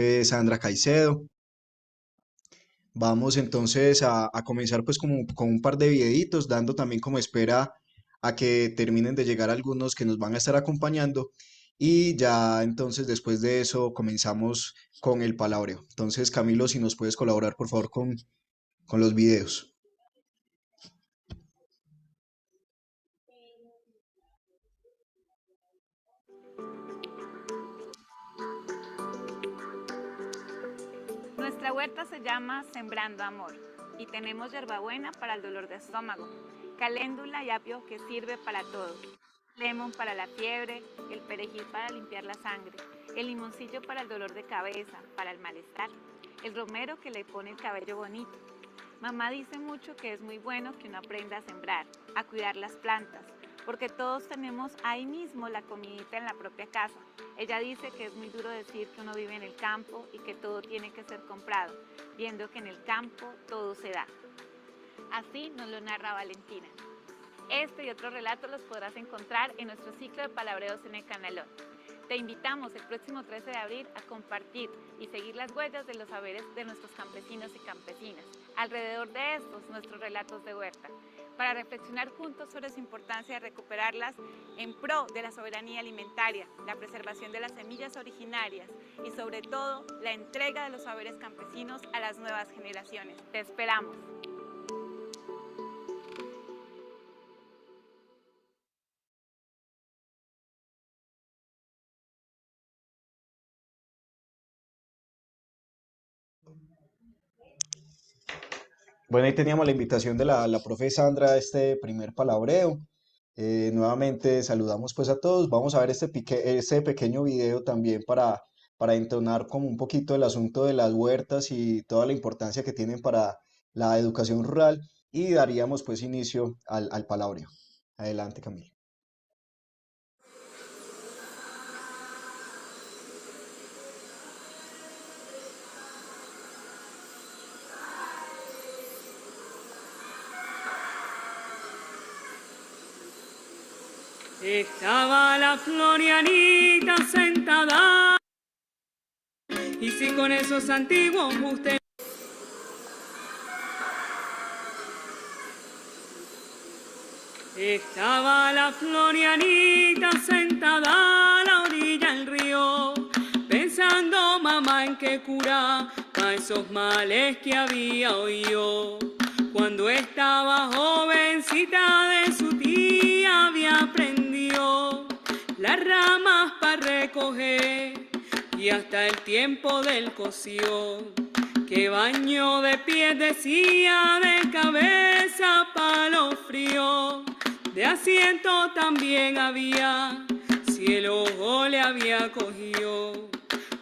profe Sandra Caicedo. Vamos entonces a comenzar pues como con un par de videitos, dando también como espera a que terminen de llegar algunos que nos van a estar acompañando y ya entonces después de eso comenzamos con el palabreo. Entonces Camilo, si nos puedes colaborar por favor con los videos. Nuestra huerta se llama Sembrando Amor y tenemos hierbabuena para el dolor de estómago, caléndula y apio que sirve para todo, lemon para la fiebre, el perejil para limpiar la sangre, el limoncillo para el dolor de cabeza, para el malestar, el romero que le pone el cabello bonito. Mamá dice mucho que es muy bueno que uno aprenda a sembrar, a cuidar las plantas, porque todos tenemos ahí mismo la comidita en la propia casa. Ella dice que es muy duro decir que uno vive en el campo y que todo tiene que ser comprado, viendo que en el campo todo se da. Así nos lo narra Valentina. Este y otros relatos los podrás encontrar en nuestro ciclo de palabreos en el canalón. Te invitamos el próximo 13 de abril a compartir y seguir las huellas de los saberes de nuestros campesinos y campesinas, alrededor de estos nuestros relatos de huerta, para reflexionar juntos sobre su importancia de recuperarlas en pro de la soberanía alimentaria, la preservación de las semillas originarias y sobre todo la entrega de los saberes campesinos a las nuevas generaciones. Te esperamos. Bueno, ahí teníamos la invitación de la profe Sandra a este primer palabreo. Nuevamente saludamos pues a todos. Vamos a ver este pequeño video también para entonar como un poquito el asunto de las huertas y toda la importancia que tienen para la educación rural y daríamos pues inicio al palabreo. Adelante, Camilo. Estaba la Florianita sentada, y si con esos antiguos usted... Estaba la Florianita sentada a la orilla del río, pensando mamá en qué cura pa' esos males que había oído. Cuando estaba jovencita de su tía había aprendido las ramas para recoger y hasta el tiempo del cocido. Que baño de pies decía, de cabeza palo frío, de asiento también había, si el ojo le había cogido.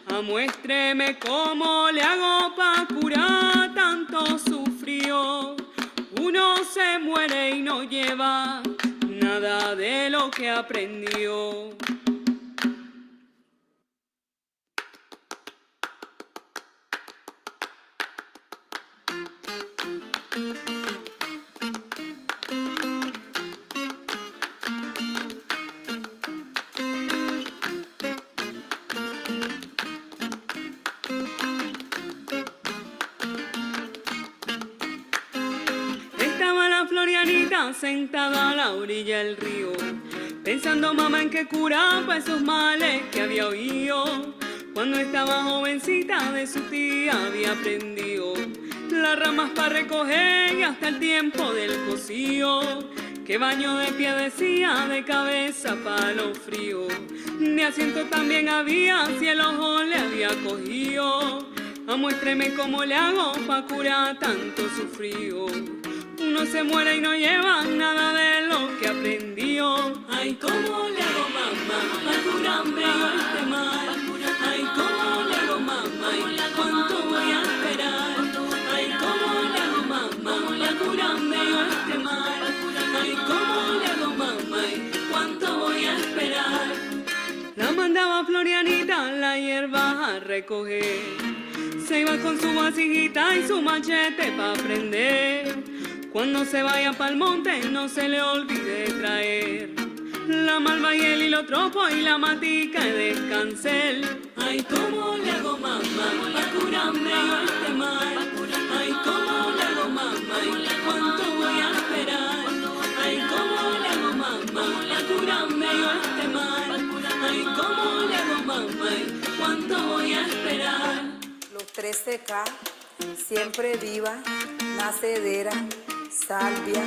Amuéstreme cómo le hago pa' curar tanto sufrío. Uno se muere y no lleva nada de lo que aprendió. Estaba la Florianita sentada a la orilla del río, pensando mamá en qué curaba esos males que había oído. Cuando estaba jovencita de su tía había aprendido las ramas para recoger y hasta el tiempo del cocido. Que baño de pie decía, de cabeza palo frío, de asiento también había, si el ojo le había cogido. Amuéstreme cómo le hago pa' curar tanto sufrío. Uno se muere y no lleva nada de lo que aprendió. Ay, cómo le hago mamá pa' curarme este mal. Ay, cómo le hago mamá y cuánto voy a esperar. Ay, cómo le hago mamá pa' curarme este mal. Ay, cómo le hago mamá y cuánto voy a esperar. La mandaba Florianita la hierba a recoger. Se iba con su vasijita y su machete pa' prender. Cuando se vaya pa'l monte no se le olvide traer La malva y el hilo tropo y la matica de descansel. Ay, cómo le hago mamá pa' curarme yo este mal. Ay, cómo le hago mamá y cuánto voy a esperar. Ay, cómo le hago mamá pa' curarme yo este mal. Ay, cómo le hago mamá y cuánto voy a esperar. Los 13K, siempre viva, nacedera, salvia,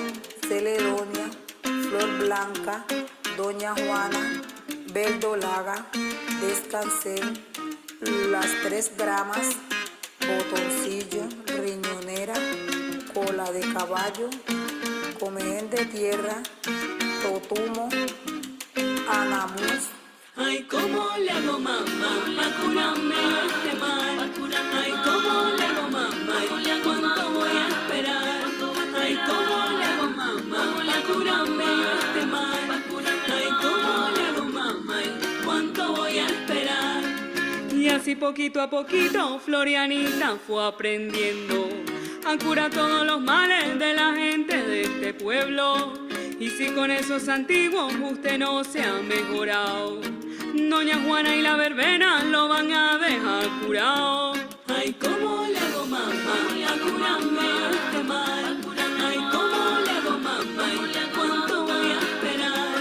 celedonia, flor blanca, doña Juana, verdolaga, descansel, las 3 gramas, botoncillo, riñonera, cola de caballo, comején de tierra, totumo, anamús. Ay, cómo le hago mamá pa' curarme este mal. Ay, cómo le hago mamá y cuánto voy a esperar. Ay, cómo le hago mamá pa' curarme este mal. Ay, cómo le hago mamá y cuánto voy a esperar. Y así poquito a poquito Florianita fue aprendiendo a curar todos los males de la gente de este pueblo. Y si con esos antiguos usted no se ha mejorado, doña Juana y la verbena lo van a dejar curado. Ay, cómo le hago mamá a curarme este mal. Ay, cómo le hago mamá y cuánto voy a esperar.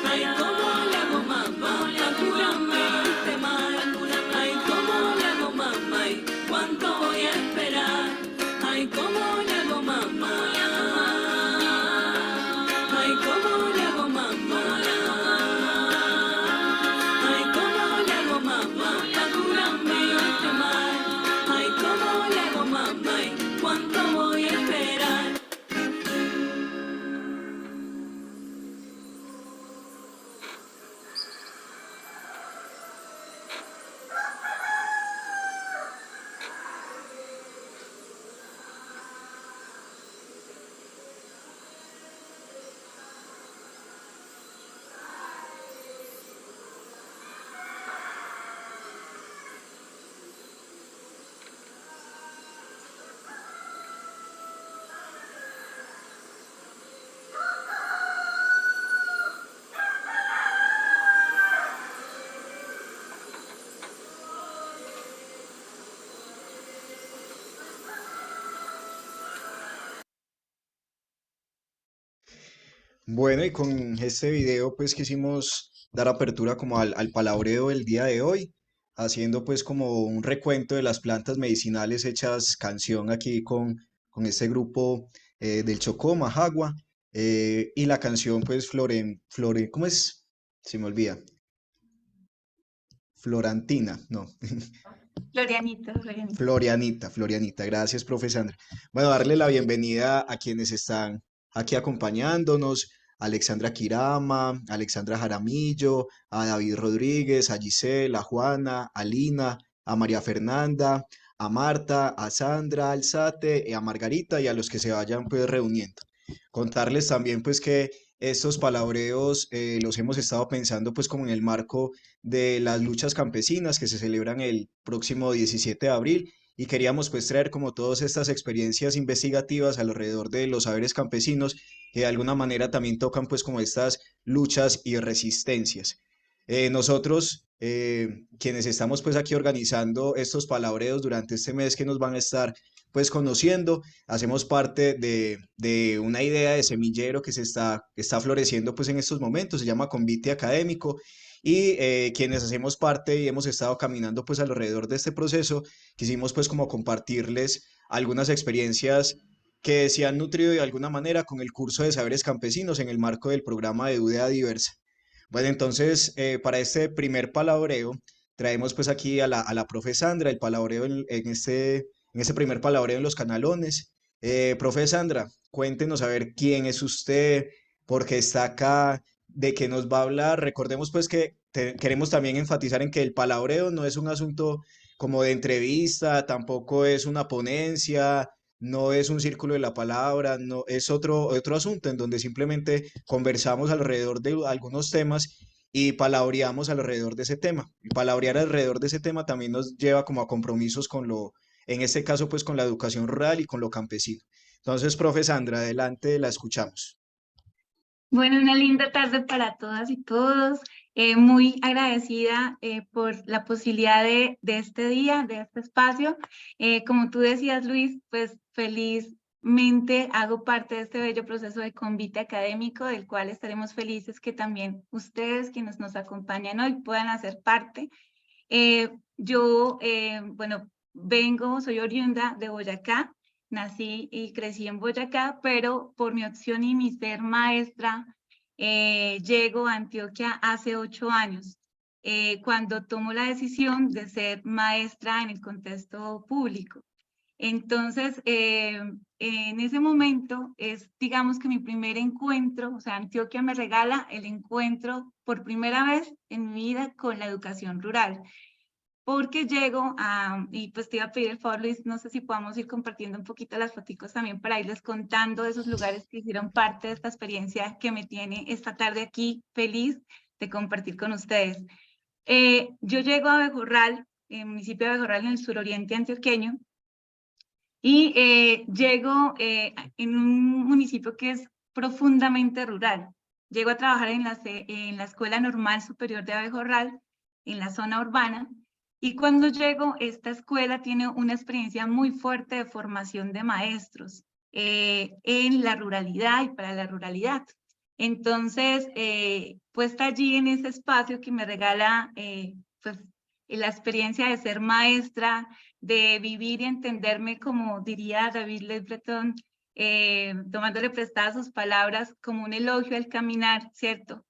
Ay, cómo le hago mamá a curarme este mal. Ay, cómo le hago mamá y cuánto voy a esperar. Ay, cómo le hago mamá. Ay, cómo le hago mamá. Ay, cómo le hago mamá pa' curarme este mal. Ay, cómo le hago mamá y cuánto voy a esperar. Bueno, y con este video pues quisimos dar apertura como al palabreo del día de hoy, haciendo pues como un recuento de las plantas medicinales hechas canción aquí con este grupo del Chocó, Majagua, y la canción pues ¿cómo es? Se me olvida. Florantina, no. Florianita, Florianita. Florianita, gracias, profe Sandra. Bueno, darle la bienvenida a quienes están aquí acompañándonos, a Alexandra Kirama, a Alexandra Jaramillo, a David Rodríguez, a Giselle, a Juana, a Lina, a María Fernanda, a Marta, a Sandra Alzate, y a Margarita y a los que se vayan pues reuniendo. Contarles también pues que estos palabreos los hemos estado pensando pues como en el marco de las luchas campesinas que se celebran el próximo 17 de abril y queríamos pues traer como todas estas experiencias investigativas alrededor de los saberes campesinos que de alguna manera también tocan pues como estas luchas y resistencias. Nosotros, quienes estamos pues aquí organizando estos palabreos durante este mes que nos van a estar pues conociendo, hacemos parte de una idea de semillero que está floreciendo pues en estos momentos, se llama Convite Académico, y quienes hacemos parte y hemos estado caminando pues alrededor de este proceso, quisimos pues como compartirles algunas experiencias que se han nutrido de alguna manera con el curso de saberes campesinos en el marco del programa de UDEA Diversa. Bueno, entonces para este primer palabreo traemos pues aquí a la profe Sandra, el palabreo en este primer palabreo en los canalones. Profe Sandra, cuéntenos a ver quién es usted, por qué está acá, de qué nos va a hablar. Recordemos pues que queremos también enfatizar en que el palabreo no es un asunto como de entrevista, tampoco es una ponencia, no es un círculo de la palabra, no es otro asunto en donde simplemente conversamos alrededor de algunos temas y palabreamos alrededor de ese tema. Y palabrear alrededor de ese tema también nos lleva como a compromisos en este caso pues con la educación rural y con lo campesino. Entonces, profe Sandra, adelante, la escuchamos. Bueno, una linda tarde para todas y todos. Muy agradecida por la posibilidad de este día, de este espacio. Como tú decías, Luis, pues felizmente hago parte de este bello proceso de convite académico, del cual estaremos felices que también ustedes, quienes nos acompañan hoy, puedan hacer parte. Bueno, soy oriunda de Boyacá, nací y crecí en Boyacá, pero por mi opción y mi ser maestra, llego a Antioquia hace 8 años, cuando tomo la decisión de ser maestra en el contexto público. Entonces, en ese momento es, digamos que mi primer encuentro, o sea, Antioquia me regala el encuentro por primera vez en mi vida con la educación rural, porque llego a, y pues te iba a pedir el favor, Luis, no sé si podamos ir compartiendo un poquito las foticos también para irles contando de esos lugares que hicieron parte de esta experiencia que me tiene esta tarde aquí feliz de compartir con ustedes. Yo llego a Abejorral, el municipio de Abejorral en el suroriente antioqueño, y llego en un municipio que es profundamente rural. Llego a trabajar en la Escuela Normal Superior de Abejorral, en la zona urbana, y cuando llego, esta escuela tiene una experiencia muy fuerte de formación de maestros en la ruralidad y para la ruralidad. Entonces, puesta allí en ese espacio que me regala pues, la experiencia de ser maestra, de vivir y entenderme, como diría David Le Breton, tomándole prestadas sus palabras, como un elogio al caminar, ¿cierto?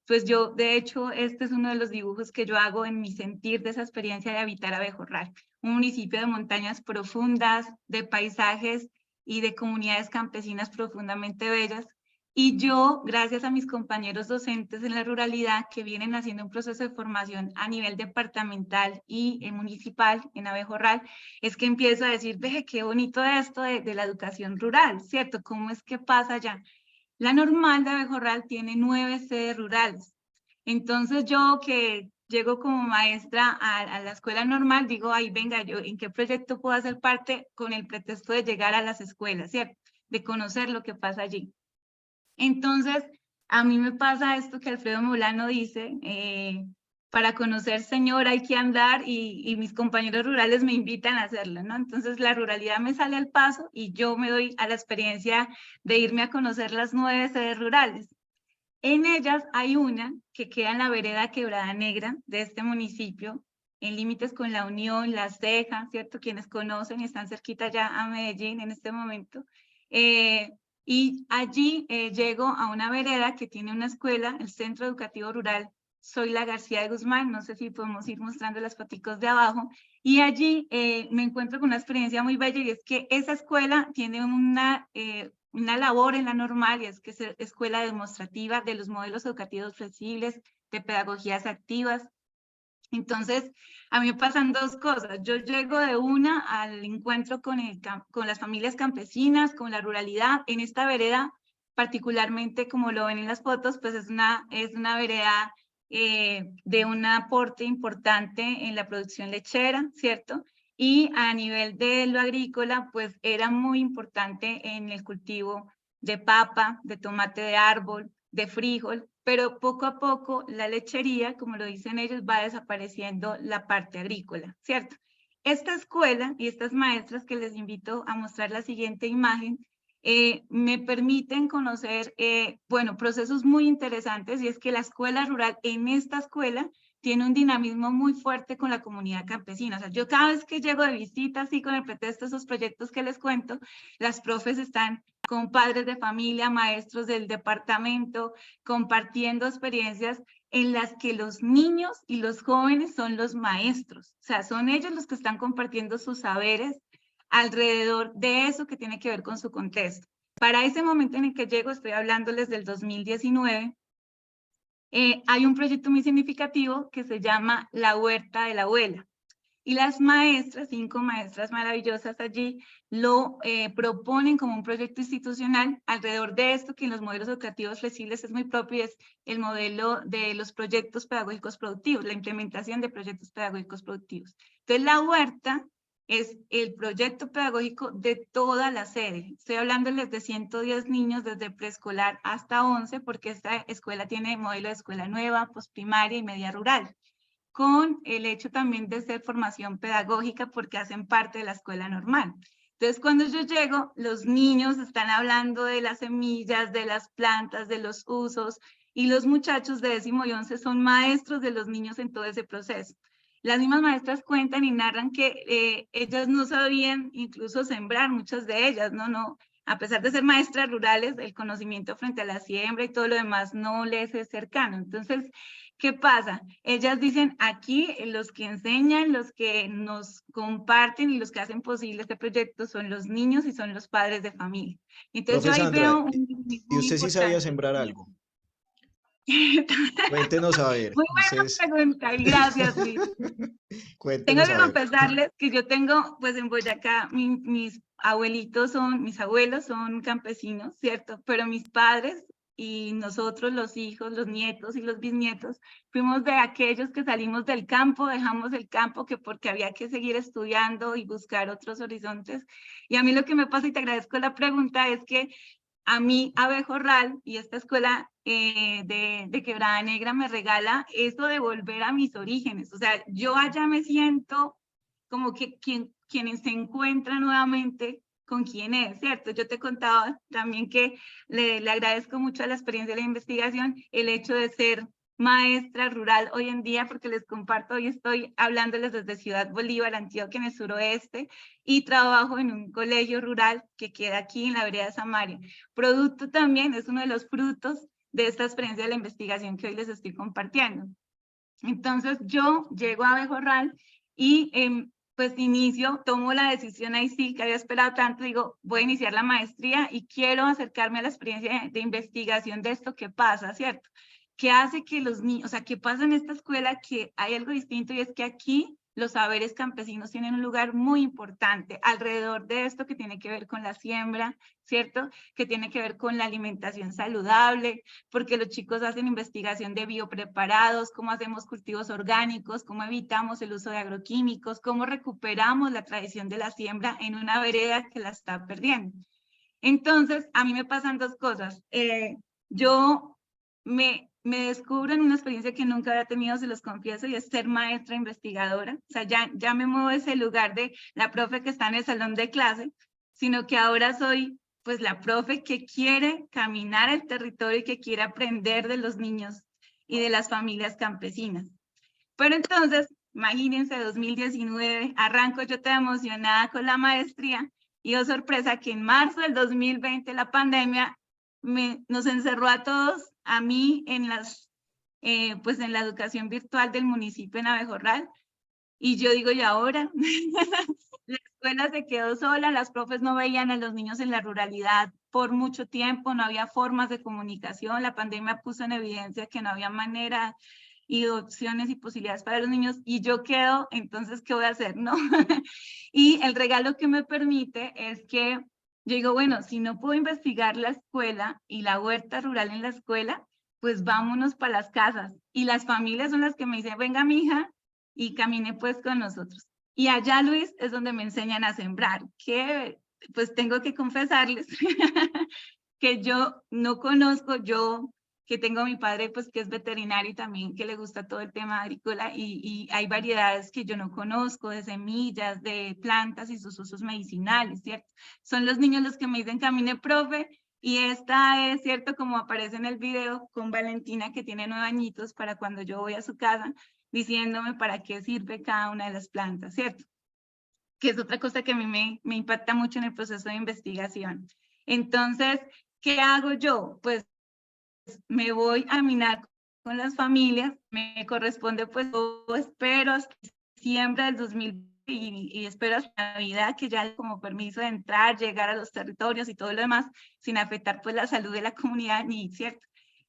Pues yo, de hecho, este es uno de los dibujos que yo hago en mi sentir de esa experiencia de habitar Abejorral, un municipio de montañas profundas, de paisajes y de comunidades campesinas profundamente bellas. Y yo, gracias a mis compañeros docentes en la ruralidad que vienen haciendo un proceso de formación a nivel departamental y municipal en Abejorral, es que empiezo a decir, veje, qué bonito esto de la educación rural, ¿cierto? ¿Cómo es que pasa allá? La normal de Abejorral tiene 9 sedes rurales. Entonces yo que llego como maestra a la escuela normal, digo, ay, venga, yo, ¿en qué proyecto puedo hacer parte con el pretexto de llegar a las escuelas, ¿cierto? De conocer lo que pasa allí. Entonces, a mí me pasa esto que Alfredo Molano dice, para conocer Señor hay que andar y mis compañeros rurales me invitan a hacerlo, ¿no? Entonces la ruralidad me sale al paso y yo me doy a la experiencia de irme a conocer las 9 sedes rurales. En ellas hay una que queda en la vereda Quebrada Negra de este municipio, en límites con La Unión, La Ceja, ¿cierto? Quienes conocen y están cerquita ya a Medellín en este momento. Y allí llego a una vereda que tiene una escuela, el Centro Educativo Rural Soy la García de Guzmán, no sé si podemos ir mostrando las foticos de abajo, y allí me encuentro con una experiencia muy bella y es que esa escuela tiene una labor en la normal y es que es escuela demostrativa de los modelos educativos flexibles, de pedagogías activas. Entonces, a mí me pasan dos cosas. Yo llego de una al encuentro con las familias campesinas, con la ruralidad. En esta vereda, particularmente como lo ven en las fotos, pues es una vereda de un aporte importante en la producción lechera, ¿cierto? Y a nivel de lo agrícola, pues era muy importante en el cultivo de papa, de tomate de árbol, de frijol, pero poco a poco la lechería, como lo dicen ellos, va desapareciendo la parte agrícola, ¿cierto? Esta escuela y estas maestras que les invito a mostrar la siguiente imagen, me permiten conocer, bueno, procesos muy interesantes y es que la escuela rural, en esta escuela, tiene un dinamismo muy fuerte con la comunidad campesina. O sea, yo cada vez que llego de visita, así con el pretexto de esos proyectos que les cuento, las profes están con padres de familia, maestros del departamento, compartiendo experiencias en las que los niños y los jóvenes son los maestros. O sea, son ellos los que están compartiendo sus saberes alrededor de eso que tiene que ver con su contexto. Para ese momento en el que llego, estoy hablándoles del 2019, hay un proyecto muy significativo que se llama La Huerta de la Abuela. Y las maestras, 5 maestras maravillosas allí, lo proponen como un proyecto institucional alrededor de esto que en los modelos educativos flexibles es muy propio, y es el modelo de los proyectos pedagógicos productivos, la implementación de proyectos pedagógicos productivos. Entonces la huerta es el proyecto pedagógico de toda la sede. Estoy hablándoles de 110 niños desde preescolar hasta 11, porque esta escuela tiene modelo de escuela nueva, postprimaria y media rural, con el hecho también de ser formación pedagógica porque hacen parte de la escuela normal. Entonces, cuando yo llego, los niños están hablando de las semillas, de las plantas, de los usos, y los muchachos de 10º y 11 son maestros de los niños en todo ese proceso. Las mismas maestras cuentan y narran que ellas no sabían incluso sembrar, muchas de ellas, no, a pesar de ser maestras rurales, el conocimiento frente a la siembra y todo lo demás no les es cercano. Entonces, ¿qué pasa? Ellas dicen, aquí los que enseñan, los que nos comparten y los que hacen posible este proyecto son los niños y son los padres de familia. Entonces yo Profe ahí Sandra, veo un ¿y muy usted sí sabía importante. sembrar algo? Cuéntenos a ver. Muy buena Ustedes... pregunta y gracias, Luis. Tengo Cuéntenos que a ver. confesarles que yo tengo, pues en Boyacá, mis abuelos son campesinos, ¿cierto? Pero mis padres y nosotros, los hijos, los nietos y los bisnietos, fuimos de aquellos que salimos del campo, dejamos el campo que porque había que seguir estudiando y buscar otros horizontes. Y a mí lo que me pasa, y te agradezco la pregunta, es que a mí Abejorral y esta escuela de Quebrada Negra me regala eso de volver a mis orígenes. O sea, yo allá me siento como que quien se encuentra nuevamente con quién es, ¿cierto? Yo te contaba también que le agradezco mucho a la experiencia de la investigación el hecho de ser maestra rural hoy en día, porque les comparto, hoy estoy hablándoles desde Ciudad Bolívar, Antioquia, en el suroeste, y trabajo en un colegio rural que queda aquí en la vereda de Samaria. Producto también, es uno de los frutos de esta experiencia de la investigación que hoy les estoy compartiendo. Entonces yo llego a Abejorral y pues tomo la decisión ahí sí, que había esperado tanto, digo, voy a iniciar la maestría y quiero acercarme a la experiencia de investigación de esto que pasa, ¿cierto? ¿Qué hace que los niños, o sea, qué pasa en esta escuela que hay algo distinto y es que aquí los saberes campesinos tienen un lugar muy importante alrededor de esto que tiene que ver con la siembra, ¿cierto? Que tiene que ver con la alimentación saludable, porque los chicos hacen investigación de biopreparados, cómo hacemos cultivos orgánicos, cómo evitamos el uso de agroquímicos, cómo recuperamos la tradición de la siembra en una vereda que la está perdiendo. Entonces, a mí me pasan dos cosas. Yo me descubro en una experiencia que nunca había tenido, se los confieso, y es ser maestra investigadora. O sea, ya me muevo de ese lugar de la profe que está en el salón de clase, sino que ahora soy pues la profe que quiere caminar el territorio y que quiere aprender de los niños y de las familias campesinas. Pero entonces, imagínense, 2019, arranco yo tan emocionada con la maestría y oh sorpresa que en marzo del 2020 la pandemia nos encerró a todos, a mí pues en la educación virtual del municipio en Abejorral. Y yo digo, ¿y ahora? La escuela se quedó sola, las profes no veían a los niños en la ruralidad por mucho tiempo, no había formas de comunicación, la pandemia puso en evidencia que no había manera y opciones y posibilidades para los niños, y yo quedo, entonces, ¿qué voy a hacer? ¿No? Y el regalo que me permite es que yo digo, bueno, si no puedo investigar la escuela y la huerta rural en la escuela, pues vámonos para las casas. Y las familias son las que me dicen, venga, mija, y camine pues con nosotros. Y allá, Luis, es donde me enseñan a sembrar, que pues tengo que confesarles que yo no conozco, yo que tengo a mi padre pues que es veterinario y también que le gusta todo el tema agrícola y hay variedades que yo no conozco, de semillas, de plantas y sus usos medicinales, ¿cierto? Son los niños los que me dicen, camine, profe, y esta es, ¿cierto? Como aparece en el video con Valentina, que tiene 9 añitos, para cuando yo voy a su casa, diciéndome para qué sirve cada una de las plantas, ¿cierto? Que es otra cosa que a mí me impacta mucho en el proceso de investigación. Entonces, ¿qué hago yo? Pues me voy a minar con las familias, me corresponde pues, yo espero hasta diciembre del 2020 y espero hasta Navidad, que ya como permiso de entrar, llegar a los territorios y todo lo demás, sin afectar pues la salud de la comunidad, ni cierto.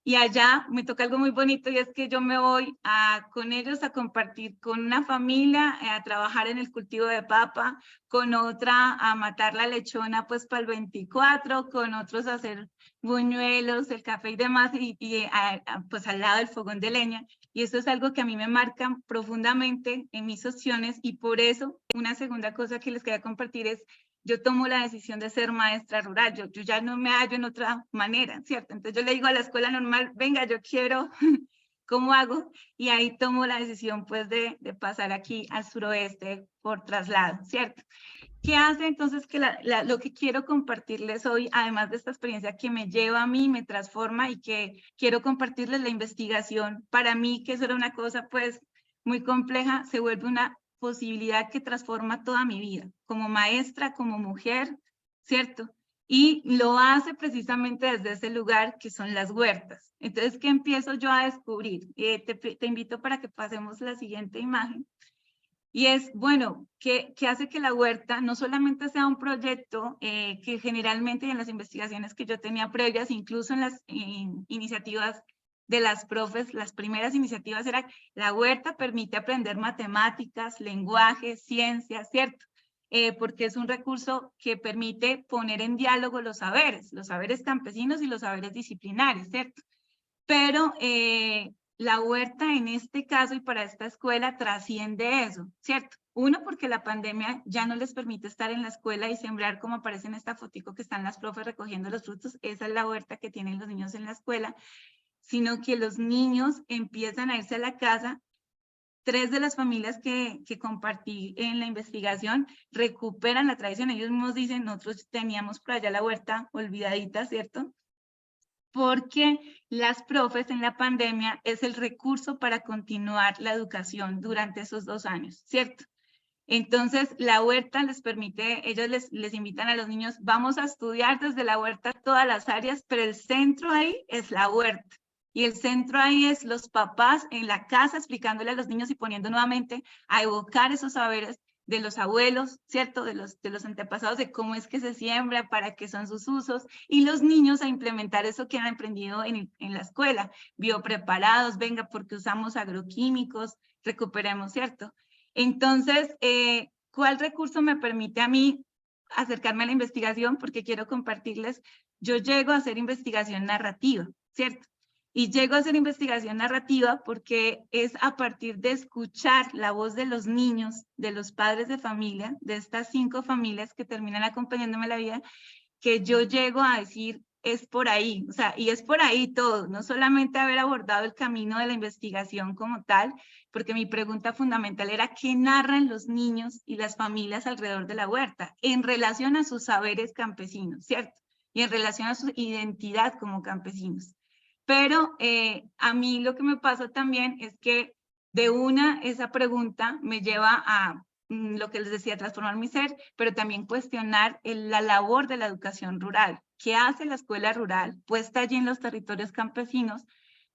Y allá me toca algo muy bonito y es que yo me voy con ellos a compartir con una familia, a trabajar en el cultivo de papa, con otra a matar la lechona pues para el 24, con otros a hacer buñuelos, el café y demás, y pues al lado del fogón de leña. Y esto es algo que a mí me marca profundamente en mis opciones, y por eso una segunda cosa que les quería compartir es, yo tomo la decisión de ser maestra rural, yo ya no me hallo en otra manera, ¿cierto? Entonces yo le digo a la escuela normal, venga, yo quiero, ¿cómo hago? Y ahí tomo la decisión pues de pasar aquí al suroeste por traslado, ¿cierto? ¿Qué hace entonces que lo que quiero compartirles hoy, además de esta experiencia que me lleva a mí, me transforma, y que quiero compartirles la investigación, para mí, que eso era una cosa pues muy compleja, se vuelve una posibilidad que transforma toda mi vida, como maestra, como mujer, ¿cierto? Y lo hace precisamente desde ese lugar que son las huertas. Entonces, ¿qué empiezo yo a descubrir? Te invito para que pasemos la siguiente imagen. Y es, bueno, que hace que la huerta no solamente sea un proyecto que generalmente en las investigaciones que yo tenía previas, incluso en las iniciativas de las profes, las primeras iniciativas era, la huerta permite aprender matemáticas, lenguaje, ciencias, ¿cierto? Porque es un recurso que permite poner en diálogo los saberes campesinos y los saberes disciplinarios, ¿cierto? Pero la huerta en este caso y para esta escuela trasciende eso, ¿cierto? Uno, porque la pandemia ya no les permite estar en la escuela y sembrar, como aparece en esta fotico que están las profes recogiendo los frutos, esa es la huerta que tienen los niños en la escuela, sino que los niños empiezan a irse a la casa. 3 de las familias que compartí en la investigación recuperan la tradición. Ellos mismos dicen, nosotros teníamos por allá la huerta olvidadita, ¿cierto? Porque las profes en la pandemia es el recurso para continuar la educación durante esos 2 años, ¿cierto? Entonces, la huerta les permite, ellos les invitan a los niños, vamos a estudiar desde la huerta todas las áreas, pero el centro ahí es la huerta. Y el centro ahí es los papás en la casa explicándole a los niños y poniendo nuevamente a evocar esos saberes de los abuelos, ¿cierto? De los antepasados, de cómo es que se siembra, para qué son sus usos, y los niños a implementar eso que han aprendido en la escuela, biopreparados, venga, porque usamos agroquímicos, recuperemos, ¿cierto? Entonces, ¿cuál recurso me permite a mí acercarme a la investigación? Porque quiero compartirles, yo llego a hacer investigación narrativa, ¿cierto? Y llego a hacer investigación narrativa porque es a partir de escuchar la voz de los niños, de los padres de familia, de estas 5 familias que terminan acompañándome en la vida, que yo llego a decir, es por ahí, o sea, y es por ahí todo, no solamente haber abordado el camino de la investigación como tal, porque mi pregunta fundamental era qué narran los niños y las familias alrededor de la huerta en relación a sus saberes campesinos, ¿cierto? Y en relación a su identidad como campesinos. Pero a mí lo que me pasa también es que esa pregunta me lleva a lo que les decía, transformar mi ser, pero también cuestionar la labor de la educación rural. ¿Qué hace la escuela rural puesta allí en los territorios campesinos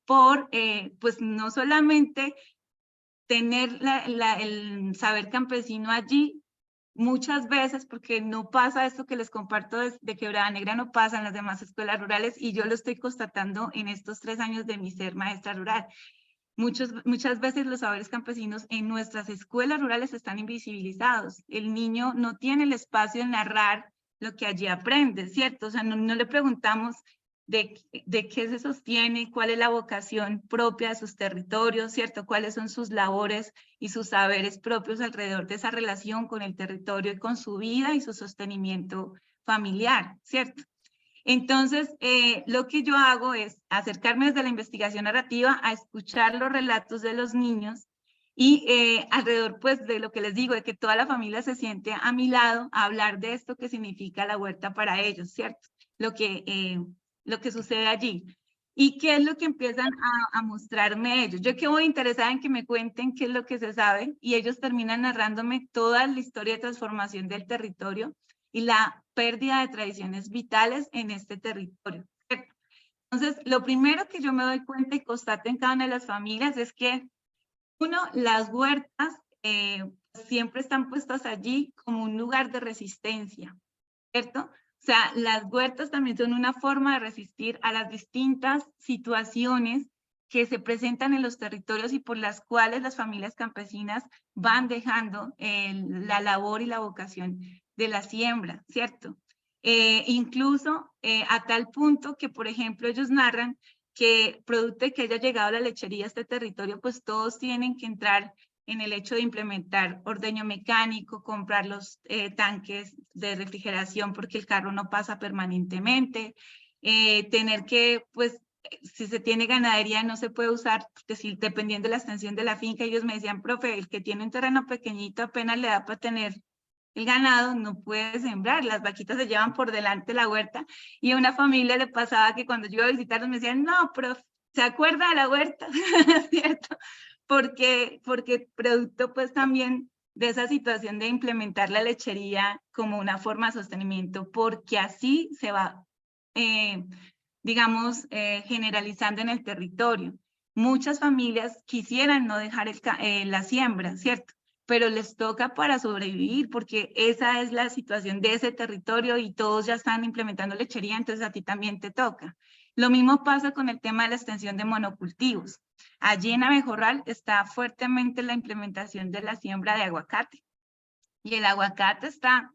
por, pues no solamente tener el saber campesino allí, muchas veces, porque no pasa esto que les comparto de Quebrada Negra, no pasa en las demás escuelas rurales, y yo lo estoy constatando en estos 3 años de mi ser maestra rural. Muchas veces los saberes campesinos en nuestras escuelas rurales están invisibilizados. El niño no tiene el espacio de narrar lo que allí aprende, ¿cierto? O sea, no le preguntamos de qué se sostiene, cuál es la vocación propia de sus territorios, ¿cierto? Cuáles son sus labores y sus saberes propios alrededor de esa relación con el territorio y con su vida y su sostenimiento familiar, ¿cierto? Entonces, lo que yo hago es acercarme desde la investigación narrativa a escuchar los relatos de los niños y alrededor, pues, de lo que les digo, de que toda la familia se siente a mi lado a hablar de esto que significa la huerta para ellos, ¿cierto? Lo que sucede allí. ¿Y qué es lo que empiezan a mostrarme ellos? Yo quedo interesada en que me cuenten qué es lo que se sabe, y ellos terminan narrándome toda la historia de transformación del territorio y la pérdida de tradiciones vitales en este territorio. Entonces, lo primero que yo me doy cuenta y constato en cada una de las familias es que, uno, las huertas siempre están puestas allí como un lugar de resistencia, ¿cierto? O sea, las huertas también son una forma de resistir a las distintas situaciones que se presentan en los territorios y por las cuales las familias campesinas van dejando la labor y la vocación de la siembra, ¿cierto? Incluso a tal punto que, por ejemplo, ellos narran que producto de que haya llegado la lechería a este territorio, pues todos tienen que entrar en el hecho de implementar ordeño mecánico, comprar los tanques de refrigeración porque el carro no pasa permanentemente, tener que, pues, si se tiene ganadería no se puede usar, dependiendo de la extensión de la finca. Ellos me decían, profe, el que tiene un terreno pequeñito apenas le da para tener el ganado, no puede sembrar, las vaquitas se llevan por delante la huerta, y a una familia le pasaba que cuando yo iba a visitarlos me decían, no, profe, ¿se acuerda de la huerta? ¿Cierto? Porque producto pues también de esa situación de implementar la lechería como una forma de sostenimiento, porque así se va, digamos, generalizando en el territorio. Muchas familias quisieran no dejar la siembra, ¿cierto? Pero les toca para sobrevivir, porque esa es la situación de ese territorio y todos ya están implementando lechería, entonces a ti también te toca. Lo mismo pasa con el tema de la extensión de monocultivos. Allí en Abejorral está fuertemente la implementación de la siembra de aguacate. Y el aguacate está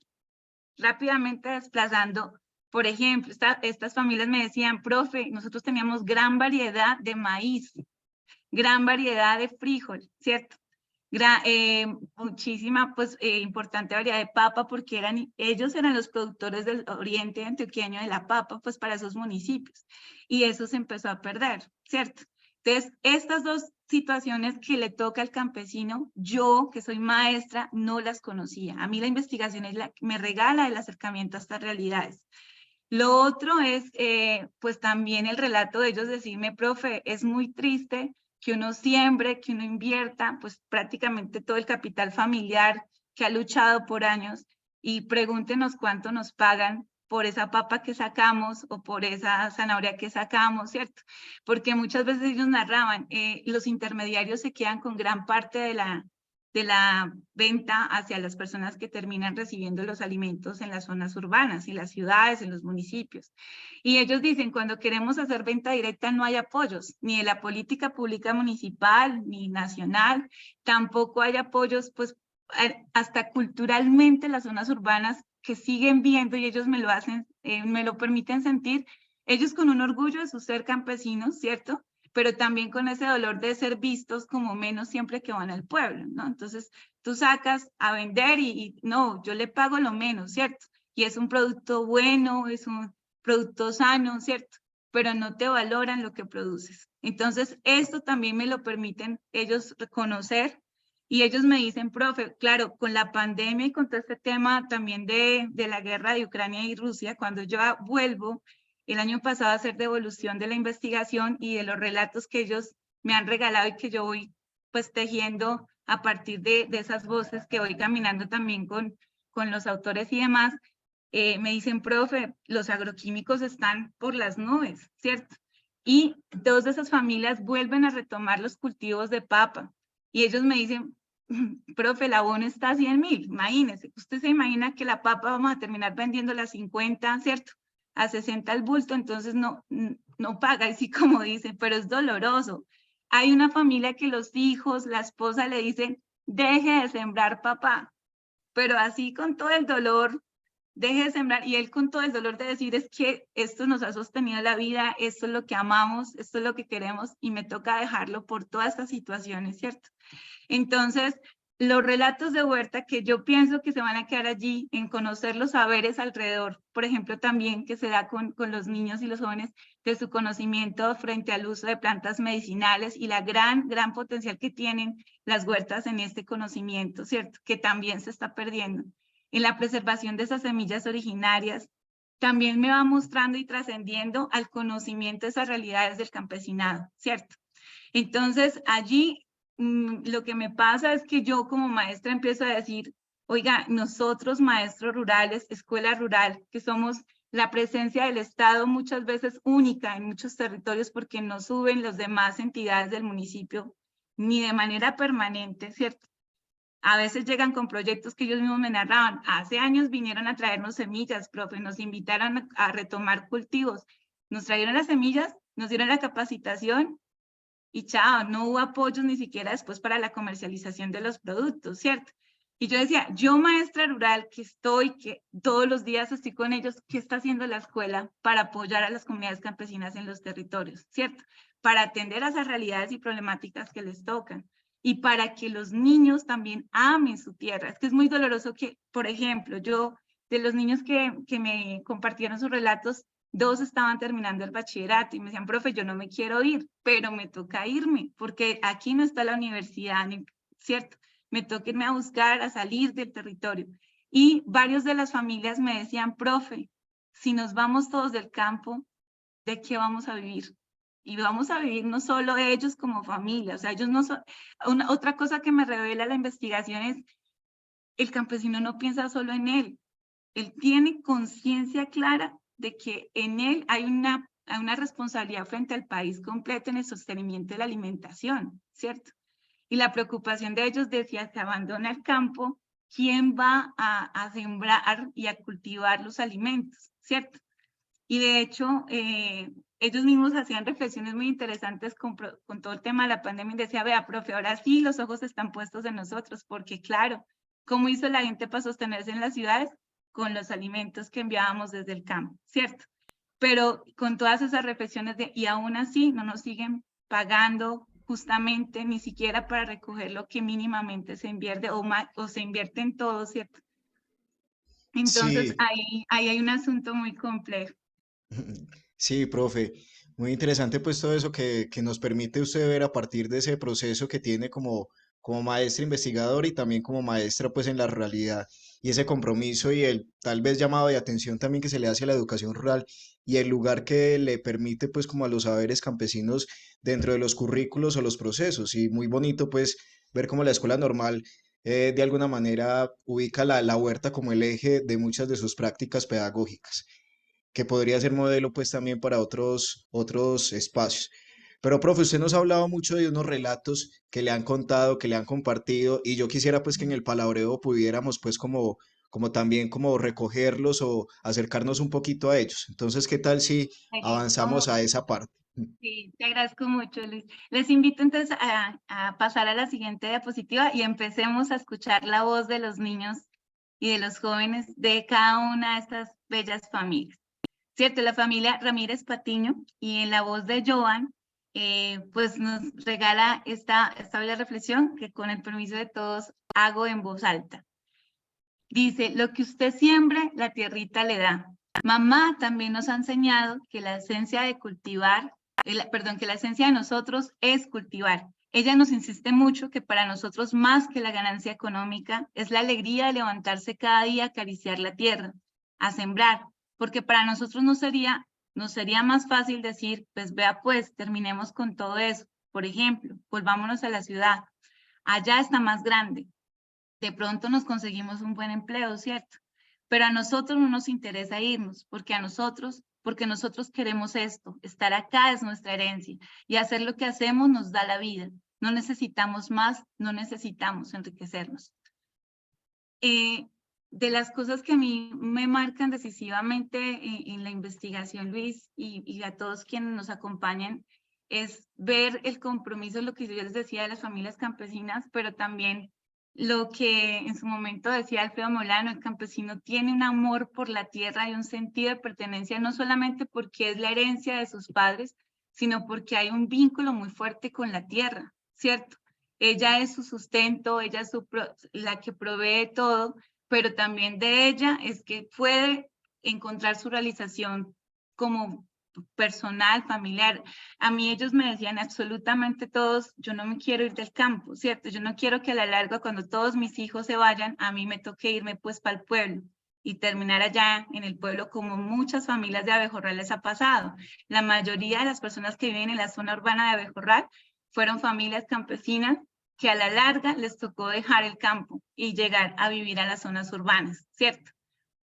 rápidamente desplazando, por ejemplo, estas familias me decían, profe, nosotros teníamos gran variedad de maíz, gran variedad de frijol, ¿cierto? Muchísima, pues, importante variedad de papa, porque ellos eran los productores del oriente antioqueño de la papa, pues, para esos municipios. Y eso se empezó a perder, ¿cierto? Entonces, estas dos situaciones que le toca al campesino, yo, que soy maestra, no las conocía. A mí la investigación es la que me regala el acercamiento a estas realidades. Lo otro es, pues, también el relato de ellos decirme, profe, es muy triste que uno siembre, que uno invierta, pues prácticamente todo el capital familiar que ha luchado por años, y pregúntenos cuánto nos pagan por esa papa que sacamos o por esa zanahoria que sacamos, ¿cierto? Porque muchas veces ellos narraban, los intermediarios se quedan con gran parte de la venta hacia las personas que terminan recibiendo los alimentos en las zonas urbanas, en las ciudades, en los municipios. Y ellos dicen, cuando queremos hacer venta directa no hay apoyos, ni de la política pública municipal, ni nacional, tampoco hay apoyos, pues, hasta culturalmente las zonas urbanas que siguen viendo, y ellos me lo hacen, me lo permiten sentir, ellos con un orgullo de su ser campesinos, ¿cierto? Pero también con ese dolor de ser vistos como menos siempre que van al pueblo, ¿no? Entonces, tú sacas a vender y no, yo le pago lo menos, ¿cierto? Y es un producto bueno, es un producto sano, ¿cierto? Pero no te valoran lo que produces. Entonces, esto también me lo permiten ellos reconocer, y ellos me dicen, profe, claro, con la pandemia y con todo este tema también de la guerra de Ucrania y Rusia, cuando yo vuelvo el año pasado a hacer devolución de la investigación y de los relatos que ellos me han regalado y que yo voy, pues, tejiendo a partir de esas voces que voy caminando también con los autores y demás, me dicen, profe, los agroquímicos están por las nubes, ¿cierto? Y dos de esas familias vuelven a retomar los cultivos de papa. Y ellos me dicen, profe, el abono está a 100.000, imagínese. Usted se imagina que la papa vamos a terminar vendiéndola a 50, ¿cierto? A 60 el bulto, entonces no paga, así como dicen, pero es doloroso. Hay una familia que los hijos, la esposa le dicen, deje de sembrar papá, pero así con todo el dolor, deje de sembrar, y él con todo el dolor de decir, es que esto nos ha sostenido la vida, esto es lo que amamos, esto es lo que queremos, y me toca dejarlo por todas estas situaciones, ¿cierto? Entonces, los relatos de Huerta que yo pienso que se van a quedar allí en conocer los saberes alrededor, por ejemplo, también que se da con los niños y los jóvenes, de su conocimiento frente al uso de plantas medicinales y la gran potencial que tienen las huertas en este conocimiento, ¿cierto? Que también se está perdiendo. En la preservación de esas semillas originarias, también me va mostrando y trascendiendo al conocimiento de esas realidades del campesinado, ¿cierto? Entonces, allí lo que me pasa es que yo como maestra empiezo a decir, oiga, nosotros maestros rurales, escuela rural, que somos la presencia del Estado muchas veces única en muchos territorios porque no suben las demás entidades del municipio ni de manera permanente, ¿cierto? A veces llegan con proyectos que ellos mismos me narraban. Hace años vinieron a traernos semillas, profe, nos invitaron a retomar cultivos. Nos trajeron las semillas, nos dieron la capacitación y chao, no hubo apoyos ni siquiera después para la comercialización de los productos, ¿cierto? Y yo decía, yo maestra rural que todos los días estoy con ellos, ¿qué está haciendo la escuela para apoyar a las comunidades campesinas en los territorios, cierto? Para atender a esas realidades y problemáticas que les tocan. Y para que los niños también amen su tierra. Es que es muy doloroso que, por ejemplo, yo, de los niños que me compartieron sus relatos, 2 estaban terminando el bachillerato y me decían, profe, yo no me quiero ir, pero me toca irme, porque aquí no está la universidad, ¿cierto? Me toca irme a buscar, a salir del territorio. Y varios de las familias me decían, profe, si nos vamos todos del campo, ¿de qué vamos a vivir? Y vamos a vivir no solo ellos como familia, o sea, ellos no son... Otra cosa que me revela la investigación es, el campesino no piensa solo en él tiene conciencia clara de que en él hay una responsabilidad frente al país completo en el sostenimiento de la alimentación, ¿cierto? Y la preocupación de ellos decía, se abandona el campo, ¿quién va a sembrar y a cultivar los alimentos, ¿cierto? Y de hecho, ellos mismos hacían reflexiones muy interesantes con todo el tema de la pandemia y decía, vea, profe, ahora sí los ojos están puestos en nosotros, porque claro, ¿cómo hizo la gente para sostenerse en las ciudades? Con los alimentos que enviábamos desde el campo, ¿cierto? Pero con todas esas reflexiones y aún así no nos siguen pagando justamente ni siquiera para recoger lo que mínimamente se invierte o se invierte en todo, ¿cierto? Entonces Sí, ahí hay un asunto muy complejo. sí, profe. Muy interesante pues todo eso que nos permite usted ver a partir de ese proceso que tiene como maestra investigadora y también como maestra pues en la ruralidad y ese compromiso y el tal vez llamado de atención también que se le hace a la educación rural y el lugar que le permite pues como a los saberes campesinos dentro de los currículos o los procesos y muy bonito pues ver cómo la escuela normal de alguna manera ubica la huerta como el eje de muchas de sus prácticas pedagógicas que podría ser modelo pues también para otros espacios. Pero, profe, usted nos ha hablado mucho de unos relatos que le han contado, que le han compartido, y yo quisiera pues que en el palabreo pudiéramos pues como también como recogerlos o acercarnos un poquito a ellos. Entonces, ¿qué tal si avanzamos a esa parte? Sí, te agradezco mucho, Luis. Les invito entonces a pasar a la siguiente diapositiva y empecemos a escuchar la voz de los niños y de los jóvenes de cada una de estas bellas familias. Cierto, la familia Ramírez Patiño y en la voz de Joan, pues nos regala esta bella reflexión que con el permiso de todos hago en voz alta. Dice, lo que usted siembre, la tierrita le da. Mamá también nos ha enseñado que la esencia de cultivar, que la esencia de nosotros es cultivar. Ella nos insiste mucho que para nosotros más que la ganancia económica es la alegría de levantarse cada día a acariciar la tierra, a sembrar, porque para nosotros nos sería más fácil decir, pues vea pues, terminemos con todo eso. Por ejemplo, volvámonos a la ciudad. Allá está más grande, de pronto nos conseguimos un buen empleo, ¿cierto? Pero a nosotros no nos interesa irnos, porque nosotros queremos esto, estar acá es nuestra herencia y hacer lo que hacemos nos da la vida. No necesitamos más, no necesitamos enriquecernos. De las cosas que a mí me marcan decisivamente en la investigación, Luis, y a todos quienes nos acompañan, es ver el compromiso, lo que yo les decía de las familias campesinas, pero también lo que en su momento decía Alfredo Molano, el campesino tiene un amor por la tierra y un sentido de pertenencia, no solamente porque es la herencia de sus padres, sino porque hay un vínculo muy fuerte con la tierra, ¿cierto? Ella es su sustento, ella es la que provee todo, pero también de ella es que puede encontrar su realización como personal, familiar. A mí ellos me decían absolutamente todos, yo no me quiero ir del campo, ¿cierto? Yo no quiero que a la larga cuando todos mis hijos se vayan, a mí me toque irme pues para el pueblo y terminar allá en el pueblo como muchas familias de Abejorral les ha pasado. La mayoría de las personas que viven en la zona urbana de Abejorral fueron familias campesinas que a la larga les tocó dejar el campo y llegar a vivir a las zonas urbanas, ¿cierto?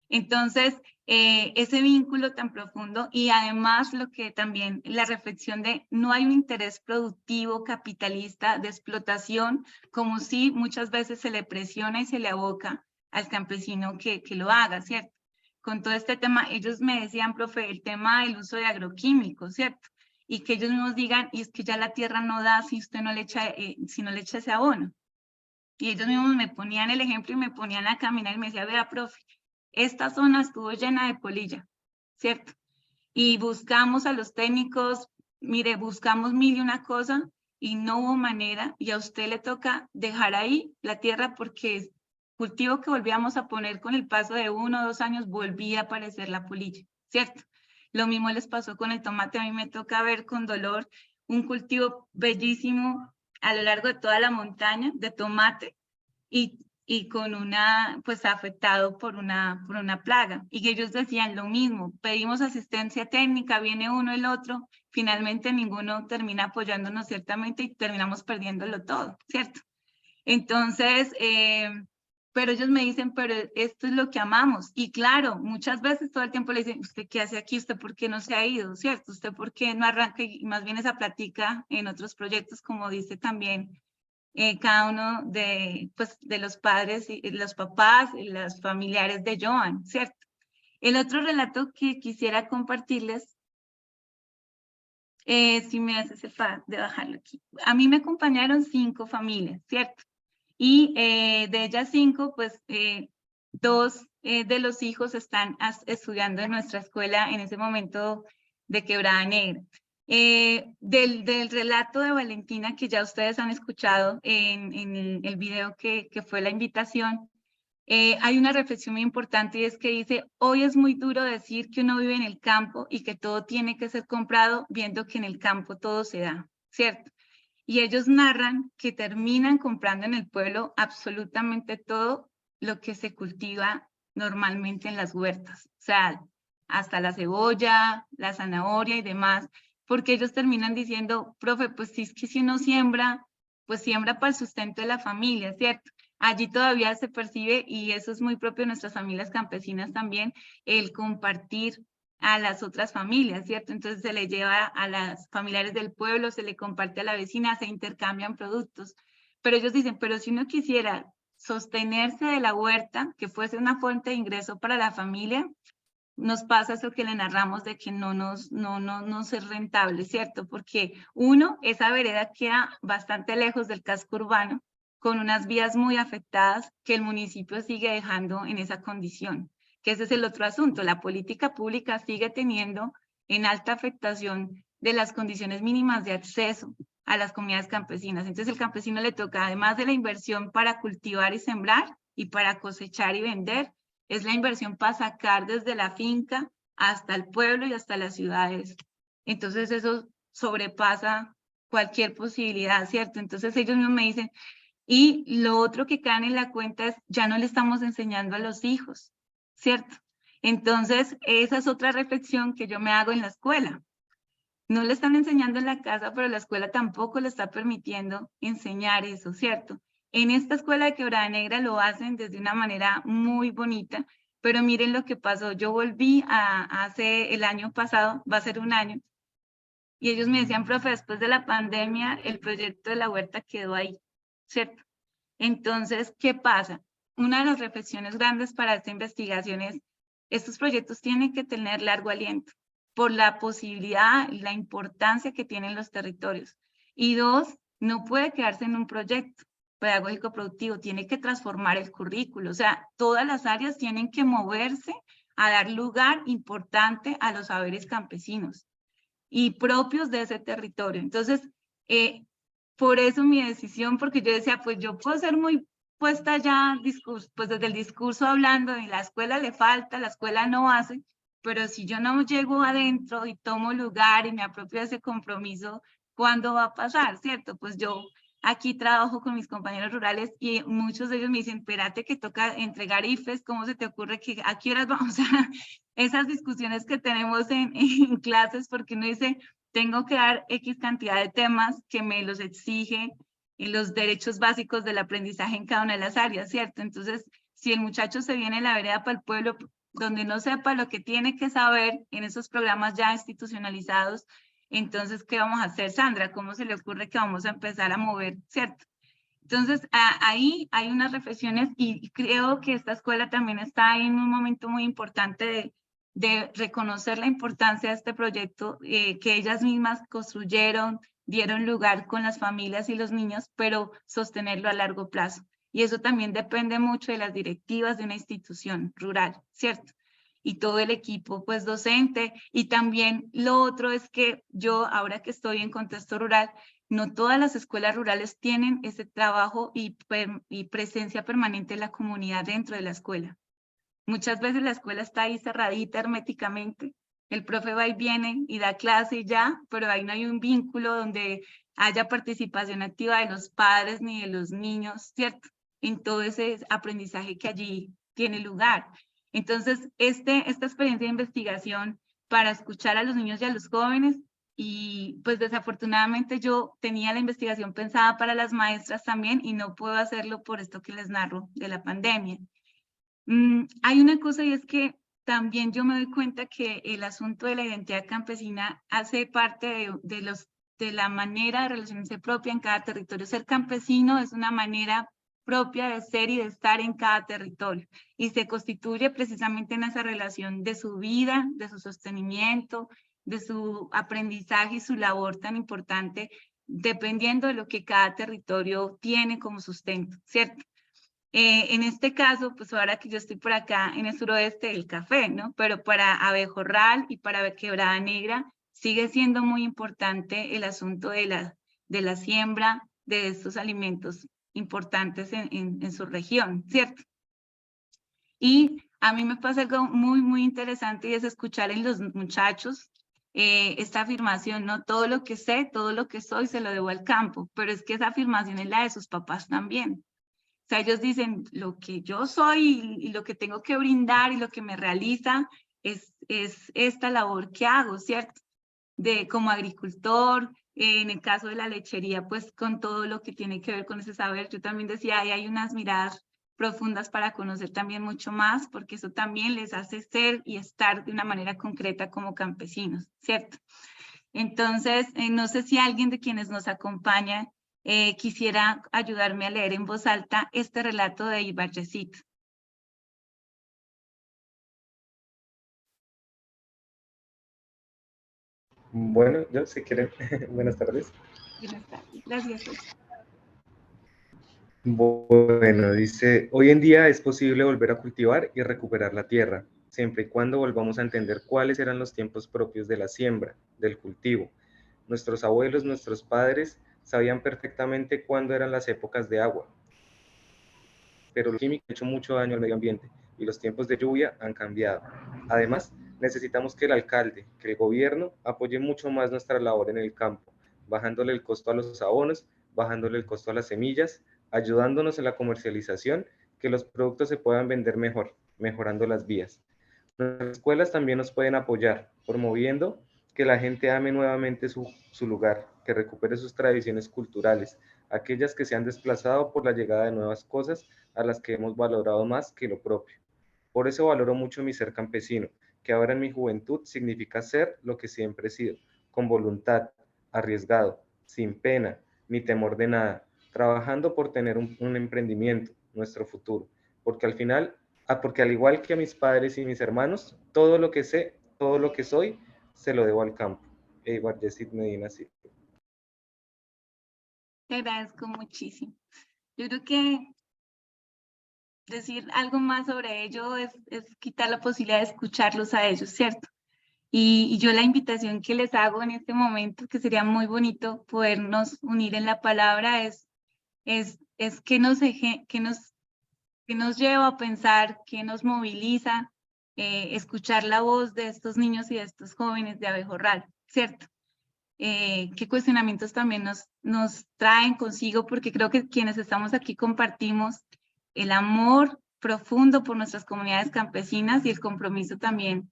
Entonces, ese vínculo tan profundo y además lo que también la reflexión de no hay un interés productivo, capitalista, de explotación, como si muchas veces se le presiona y se le aboca al campesino que lo haga, ¿cierto? Con todo este tema, ellos me decían, profe, el tema del uso de agroquímicos, ¿cierto? Y que ellos mismos digan, y es que ya la tierra no da si usted no le echa, si no le echa ese abono. Y ellos mismos me ponían el ejemplo y me ponían a caminar y me decía, vea, profe, esta zona estuvo llena de polilla, ¿cierto? Y buscamos a los técnicos, mire, buscamos mil y una cosa y no hubo manera, y a usted le toca dejar ahí la tierra porque el cultivo que volvíamos a poner con el paso de 1 o 2 años volvía a aparecer la polilla, ¿cierto? Lo mismo les pasó con el tomate, a mí me toca ver con dolor un cultivo bellísimo a lo largo de toda la montaña de tomate y con una, pues afectado por una plaga. Y ellos decían lo mismo, pedimos asistencia técnica, viene uno el otro, finalmente ninguno termina apoyándonos ciertamente y terminamos perdiéndolo todo, ¿cierto? Entonces, pero ellos me dicen, pero esto es lo que amamos. Y claro, muchas veces todo el tiempo le dicen, ¿usted qué hace aquí? ¿Usted por qué no se ha ido? ¿Cierto? ¿Usted por qué no arranca y más bien esa plática en otros proyectos, como dice también cada uno pues, de los padres, y los papás y los familiares de Joan, ¿cierto? El otro relato que quisiera compartirles, si me haces el favor de bajarlo aquí. A mí me acompañaron 5 familias, ¿cierto? Y de ellas 5, pues 2 de los hijos están estudiando en nuestra escuela en ese momento de Quebrada Negra. Del relato de Valentina que ya ustedes han escuchado en el video que fue la invitación, hay una reflexión muy importante y es que dice, hoy es muy duro decir que uno vive en el campo y que todo tiene que ser comprado viendo que en el campo todo se da, ¿cierto? Y ellos narran que terminan comprando en el pueblo absolutamente todo lo que se cultiva normalmente en las huertas, o sea, hasta la cebolla, la zanahoria y demás, porque ellos terminan diciendo, profe, pues si es que si uno siembra, pues siembra para el sustento de la familia, ¿cierto? Allí todavía se percibe, y eso es muy propio de nuestras familias campesinas también, el compartir a las otras familias, ¿cierto? Entonces se le lleva a las familiares del pueblo, se le comparte a la vecina, se intercambian productos. Pero ellos dicen, pero si uno quisiera sostenerse de la huerta, que fuese una fuente de ingreso para la familia, nos pasa eso que le narramos de que no es rentable, ¿cierto? Porque uno, esa vereda queda bastante lejos del casco urbano, con unas vías muy afectadas que el municipio sigue dejando en esa condición, que ese es el otro asunto. La política pública sigue teniendo en alta afectación de las condiciones mínimas de acceso a las comunidades campesinas. Entonces el campesino le toca, además de la inversión para cultivar y sembrar y para cosechar y vender, es la inversión para sacar desde la finca hasta el pueblo y hasta las ciudades. Entonces eso sobrepasa cualquier posibilidad, ¿cierto? Entonces ellos mismos me dicen, y lo otro que caen en la cuenta es, ya no le estamos enseñando a los hijos, ¿cierto? Entonces esa es otra reflexión que yo me hago en la escuela. No le están enseñando en la casa, pero la escuela tampoco le está permitiendo enseñar eso, ¿cierto? En esta escuela de Quebrada Negra lo hacen desde una manera muy bonita, pero miren lo que pasó. Yo volví hace el año pasado, va a ser un año, y ellos me decían, profe, después de la pandemia, el proyecto de la huerta quedó ahí, ¿cierto? Entonces, ¿qué pasa? Una de las reflexiones grandes para esta investigación es, estos proyectos tienen que tener largo aliento por la posibilidad y la importancia que tienen los territorios. Y 2, no puede quedarse en un proyecto pedagógico productivo, tiene que transformar el currículo. O sea, todas las áreas tienen que moverse a dar lugar importante a los saberes campesinos y propios de ese territorio. Entonces, por eso mi decisión, porque yo decía, pues yo puedo ser muy puesta ya, pues desde el discurso hablando, y la escuela le falta, la escuela no hace, pero si yo no llego adentro y tomo lugar y me apropio de ese compromiso, ¿cuándo va a pasar, cierto? Pues yo aquí trabajo con mis compañeros rurales y muchos de ellos me dicen, espérate que toca entregar IFES, ¿cómo se te ocurre que a qué horas vamos a esas discusiones que tenemos en clases? Porque uno dice, tengo que dar X cantidad de temas que me los exige y los derechos básicos del aprendizaje en cada una de las áreas, ¿cierto? Entonces, si el muchacho se viene en la vereda para el pueblo, donde no sepa lo que tiene que saber en esos programas ya institucionalizados, entonces, ¿qué vamos a hacer, Sandra? ¿Cómo se le ocurre que vamos a empezar a mover, ¿cierto? Entonces, ahí hay unas reflexiones y creo que esta escuela también está en un momento muy importante de reconocer la importancia de este proyecto que ellas mismas construyeron, dieron lugar con las familias y los niños, pero sostenerlo a largo plazo. Y eso también depende mucho de las directivas de una institución rural, ¿cierto? Y todo el equipo pues docente. Y también lo otro es que yo, ahora que estoy en contexto rural, no todas las escuelas rurales tienen ese trabajo y presencia permanente en la comunidad dentro de la escuela. Muchas veces la escuela está ahí cerradita herméticamente, el profe va y viene y da clase y ya, pero ahí no hay un vínculo donde haya participación activa de los padres ni de los niños, ¿cierto? En todo ese aprendizaje que allí tiene lugar. Entonces, esta experiencia de investigación para escuchar a los niños y a los jóvenes, y pues desafortunadamente yo tenía la investigación pensada para las maestras también y no puedo hacerlo por esto que les narro de la pandemia. Hay una cosa y es que también yo me doy cuenta que el asunto de la identidad campesina hace parte de la manera de relacionarse propia en cada territorio. Ser campesino es una manera propia de ser y de estar en cada territorio y se constituye precisamente en esa relación de su vida, de su sostenimiento, de su aprendizaje y su labor tan importante, dependiendo de lo que cada territorio tiene como sustento, ¿cierto? En este caso, pues ahora que yo estoy por acá en el suroeste, el café, ¿no? Pero para Abejorral y para Quebrada Negra sigue siendo muy importante el asunto de la siembra de estos alimentos importantes en su región, ¿cierto? Y a mí me pasa algo muy interesante y es escuchar en los muchachos esta afirmación, ¿no? Todo lo que sé, todo lo que soy, se lo debo al campo, pero es que esa afirmación es la de sus papás también. O sea, ellos dicen, lo que yo soy y lo que tengo que brindar y lo que me realiza es esta labor que hago, ¿cierto? Como agricultor, en el caso de la lechería, pues con todo lo que tiene que ver con ese saber. Yo también decía, ahí hay unas miradas profundas para conocer también mucho más, porque eso también les hace ser y estar de una manera concreta como campesinos, ¿cierto? Entonces, no sé si alguien de quienes nos acompaña quisiera ayudarme a leer en voz alta este relato de Ibarrecito. Bueno, yo si quieren, buenas tardes. Buenas tardes. Gracias. Bueno, dice, hoy en día es posible volver a cultivar y recuperar la tierra, siempre y cuando volvamos a entender cuáles eran los tiempos propios de la siembra, del cultivo. Nuestros abuelos, nuestros padres sabían perfectamente cuándo eran las épocas de agua, pero la química ha hecho mucho daño al medio ambiente y los tiempos de lluvia han cambiado. Además, necesitamos que el alcalde, que el gobierno apoye mucho más nuestra labor en el campo, bajándole el costo a los abonos, bajándole el costo a las semillas, ayudándonos en la comercialización, que los productos se puedan vender mejor, mejorando las vías. Las escuelas también nos pueden apoyar, promoviendo que la gente ame nuevamente su lugar, que recupere sus tradiciones culturales, aquellas que se han desplazado por la llegada de nuevas cosas a las que hemos valorado más que lo propio. Por eso valoro mucho mi ser campesino, que ahora en mi juventud significa ser lo que siempre he sido, con voluntad, arriesgado, sin pena, ni temor de nada, trabajando por tener un emprendimiento, nuestro futuro, porque al final, porque al igual que a mis padres y mis hermanos, todo lo que sé, todo lo que soy, se lo debo al campo. Eibar Yesid Medina Silva. Te agradezco muchísimo. Yo creo que decir algo más sobre ello es quitar la posibilidad de escucharlos a ellos, ¿cierto? Y yo la invitación que les hago en este momento, que sería muy bonito podernos unir en la palabra, es que nos lleva a pensar, que nos moviliza, escuchar la voz de estos niños y de estos jóvenes de Abejorral, ¿cierto? Qué cuestionamientos también nos traen consigo, porque creo que quienes estamos aquí compartimos el amor profundo por nuestras comunidades campesinas y el compromiso también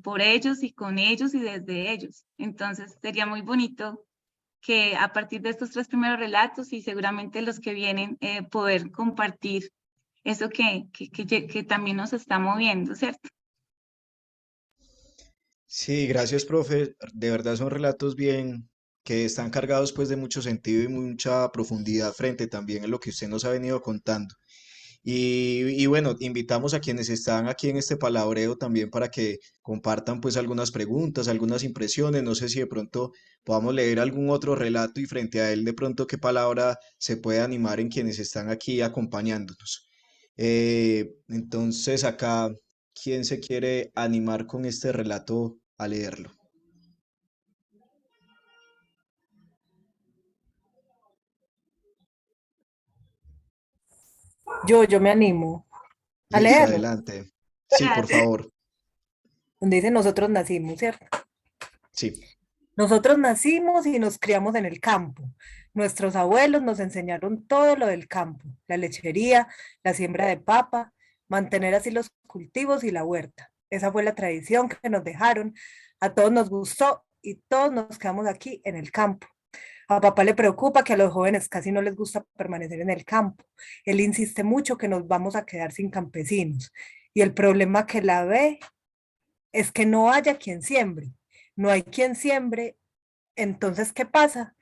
por ellos y con ellos y desde ellos. Entonces sería muy bonito que a partir de estos 3 primeros relatos y seguramente los que vienen, poder compartir eso que también nos está moviendo, ¿cierto? Sí, gracias, profe. De verdad son relatos bien que están cargados pues de mucho sentido y mucha profundidad frente también a lo que usted nos ha venido contando. Y bueno, invitamos a quienes están aquí en este palabreo también para que compartan pues algunas preguntas, algunas impresiones. No sé si de pronto podamos leer algún otro relato y frente a él de pronto qué palabra se puede animar en quienes están aquí acompañándonos. Entonces acá, ¿quién se quiere animar con este relato a leerlo? Yo me animo a Listo, leerlo, adelante. Sí, por Gracias. favor. donde dice nosotros nacimos, ¿cierto? Sí. Nosotros nacimos y nos criamos en el campo. Nuestros abuelos nos enseñaron todo lo del campo, la lechería, la siembra de papa, mantener así los cultivos y la huerta. Esa fue la tradición que nos dejaron. A todos nos gustó y todos nos quedamos aquí en el campo. A papá le preocupa que a los jóvenes casi no les gusta permanecer en el campo. Él insiste mucho que nos vamos a quedar sin campesinos. Y el problema que la ve es que no haya quien siembre. No hay quien siembre. Entonces, ¿qué pasa?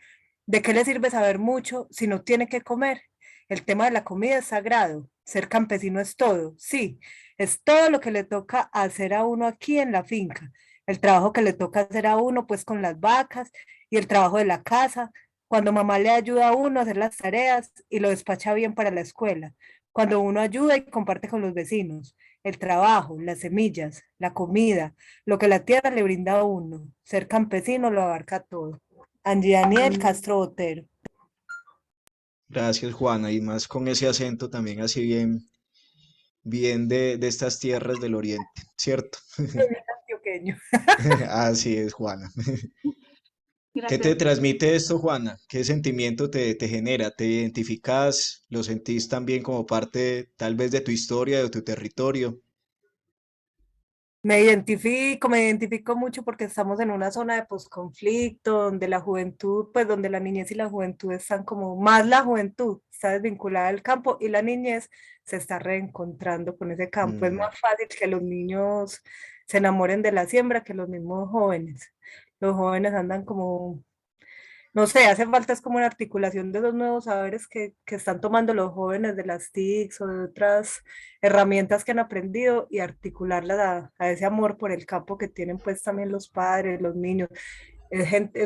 ¿De qué le sirve saber mucho si no tiene que comer? El tema de la comida es sagrado. Ser campesino es todo. Sí, es todo lo que le toca hacer a uno aquí en la finca. El trabajo que le toca hacer a uno, pues con las vacas y el trabajo de la casa. Cuando mamá le ayuda a uno a hacer las tareas y lo despacha bien para la escuela. Cuando uno ayuda y comparte con los vecinos. El trabajo, las semillas, la comida, lo que la tierra le brinda a uno. Ser campesino lo abarca todo. Angie Daniel Castro Botero. Gracias, Juana, y más con ese acento también así bien, bien de estas tierras del oriente, ¿cierto? Antioqueño. Así es, Juana. ¿Qué te Gracias. transmite esto, Juana? ¿Qué sentimiento te genera? ¿Te identificas? ¿Lo sentís también como parte tal vez de tu historia, de tu territorio? Me identifico mucho porque estamos en una zona de posconflicto, donde la juventud, pues donde la niñez y la juventud están como, más la juventud está desvinculada del campo y la niñez se está reencontrando con ese campo. Es Mm, más fácil que los niños se enamoren de la siembra que los mismos jóvenes. Los jóvenes andan como no sé, hace falta es como una articulación de esos nuevos saberes que están tomando los jóvenes de las TICs o de otras herramientas que han aprendido y articularlas a ese amor por el campo que tienen pues también los padres, los niños.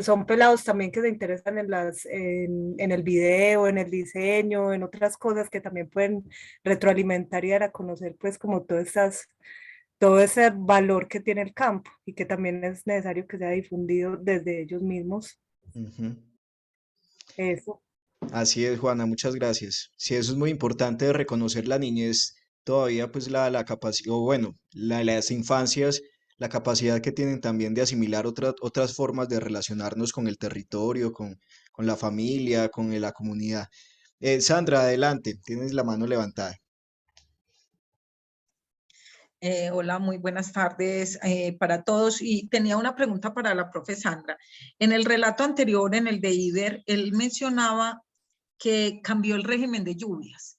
Son pelados también que se interesan en el video, en el diseño, en otras cosas que también pueden retroalimentar y dar a conocer pues como todo ese valor que tiene el campo y que también es necesario que sea difundido desde ellos mismos. ujú. Eso. Así es, Juana, muchas gracias. Sí, eso es muy importante de reconocer la niñez, todavía pues la capacidad, o bueno, las infancias, la capacidad que tienen también de asimilar otras formas de relacionarnos con el territorio, con la familia, con la comunidad. Sandra, adelante, tienes la mano levantada. Hola, muy buenas tardes para todos. Y tenía una pregunta para la profe Sandra. En el relato anterior, en el de Iber, él mencionaba que cambió el régimen de lluvias.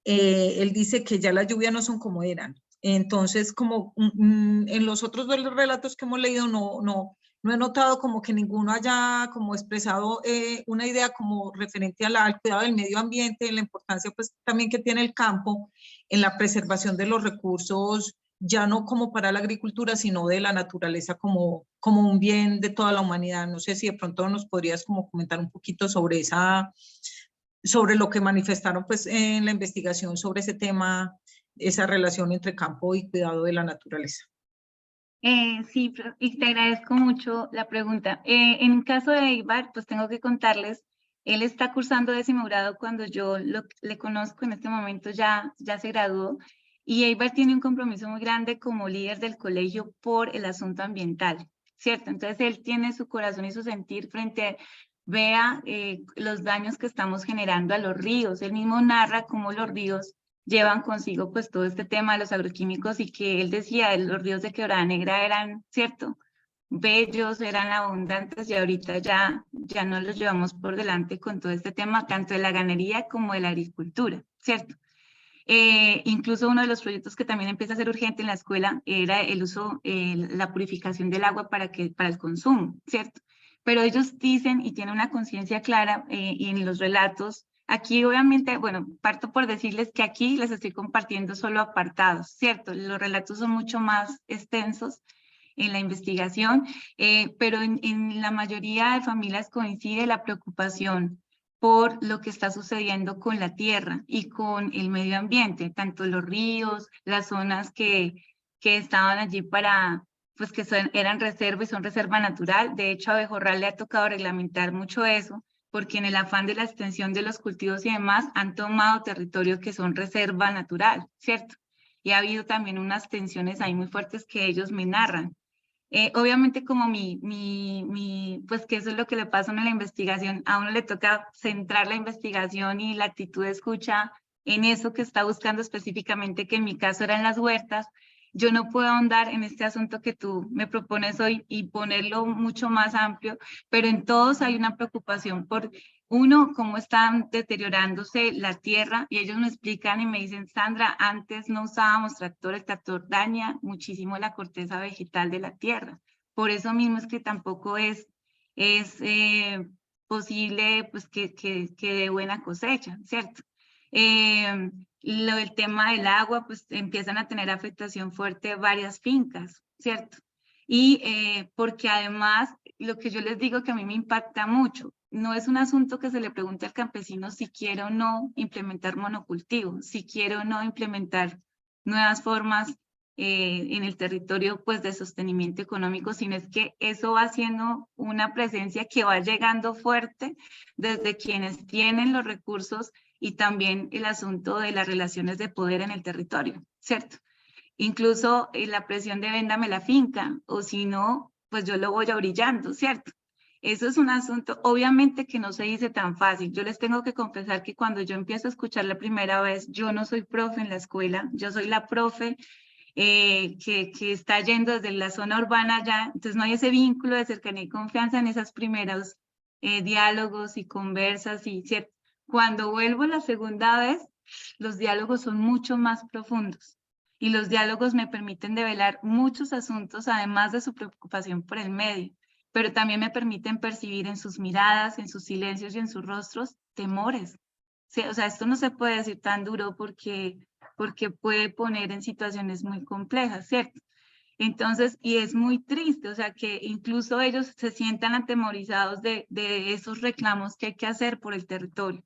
Él dice que ya las lluvias no son como eran. Entonces, como en los otros dos relatos que hemos leído, no he notado como que ninguno haya como expresado una idea como referente al cuidado del medio ambiente, la importancia pues también que tiene el campo en la preservación de los recursos, ya no como para la agricultura, sino de la naturaleza como un bien de toda la humanidad. No sé si de pronto nos podrías como comentar un poquito sobre lo que manifestaron pues en la investigación sobre ese tema, esa relación entre campo y cuidado de la naturaleza. Sí, y te agradezco mucho la pregunta. En el caso de Eibar, pues tengo que contarles, él está cursando 10º grado cuando yo le conozco en este momento, ya se graduó, y Eibar tiene un compromiso muy grande como líder del colegio por el asunto ambiental, ¿cierto? Entonces él tiene su corazón y su sentir frente, vea los daños que estamos generando a los ríos. Él mismo narra cómo los ríos llevan consigo pues todo este tema de los agroquímicos y que él decía, los ríos de Quebrada Negra eran, ¿cierto? Bellos, eran abundantes y ahorita ya no los llevamos por delante con todo este tema, tanto de la ganadería como de la agricultura, ¿cierto? Incluso uno de los proyectos que también empieza a ser urgente en la escuela era el uso, la purificación del agua para el consumo, ¿cierto? Pero ellos dicen y tienen una conciencia clara y en los relatos Aquí obviamente, bueno, parto por decirles que aquí les estoy compartiendo solo apartados, ¿cierto? Los relatos son mucho más extensos en la investigación, pero en la mayoría de familias coincide la preocupación por lo que está sucediendo con la tierra y con el medio ambiente, tanto los ríos, las zonas que estaban allí para, pues que eran reserva y son reserva natural. De hecho, a Abejorral le ha tocado reglamentar mucho eso, porque en el afán de la extensión de los cultivos y demás han tomado territorios que son reserva natural, ¿cierto? Y ha habido también unas tensiones ahí muy fuertes que ellos me narran. Obviamente como pues que eso es lo que le pasa a uno en la investigación, a uno le toca centrar la investigación y la actitud de escucha en eso que está buscando específicamente, que en mi caso eran las huertas. Yo no puedo ahondar en este asunto que tú me propones hoy y ponerlo mucho más amplio, pero en todos hay una preocupación por uno, cómo están deteriorándose la tierra, y ellos me explican y me dicen, Sandra, antes no usábamos tractor, el tractor daña muchísimo la corteza vegetal de la tierra. Por eso mismo es que tampoco es posible pues, que dé buena cosecha, ¿cierto? El tema del agua, pues empiezan a tener afectación fuerte varias fincas, ¿cierto? Y porque además, lo que yo les digo que a mí me impacta mucho, no es un asunto que se le pregunte al campesino si quiere o no implementar monocultivo, si quiere o no implementar nuevas formas en el territorio pues, de sostenimiento económico, sino es que eso va siendo una presencia que va llegando fuerte desde quienes tienen los recursos y también el asunto de las relaciones de poder en el territorio, ¿cierto? Incluso la presión de véndame la finca, o si no, pues yo lo voy orillando, ¿cierto? Eso es un asunto, obviamente que no se dice tan fácil. Yo les tengo que confesar que cuando yo empiezo a escuchar la primera vez, yo no soy profe en la escuela, yo soy la profe que está yendo desde la zona urbana ya, entonces no hay ese vínculo de cercanía y confianza en esos primeros diálogos y conversas, y ¿cierto? Cuando vuelvo la segunda vez, los diálogos son mucho más profundos y los diálogos me permiten develar muchos asuntos, además de su preocupación por el medio, pero también me permiten percibir en sus miradas, en sus silencios y en sus rostros temores. Sí, o sea, esto no se puede decir tan duro porque puede poner en situaciones muy complejas, ¿cierto? Entonces, y es muy triste, o sea, que incluso ellos se sientan atemorizados de esos reclamos que hay que hacer por el territorio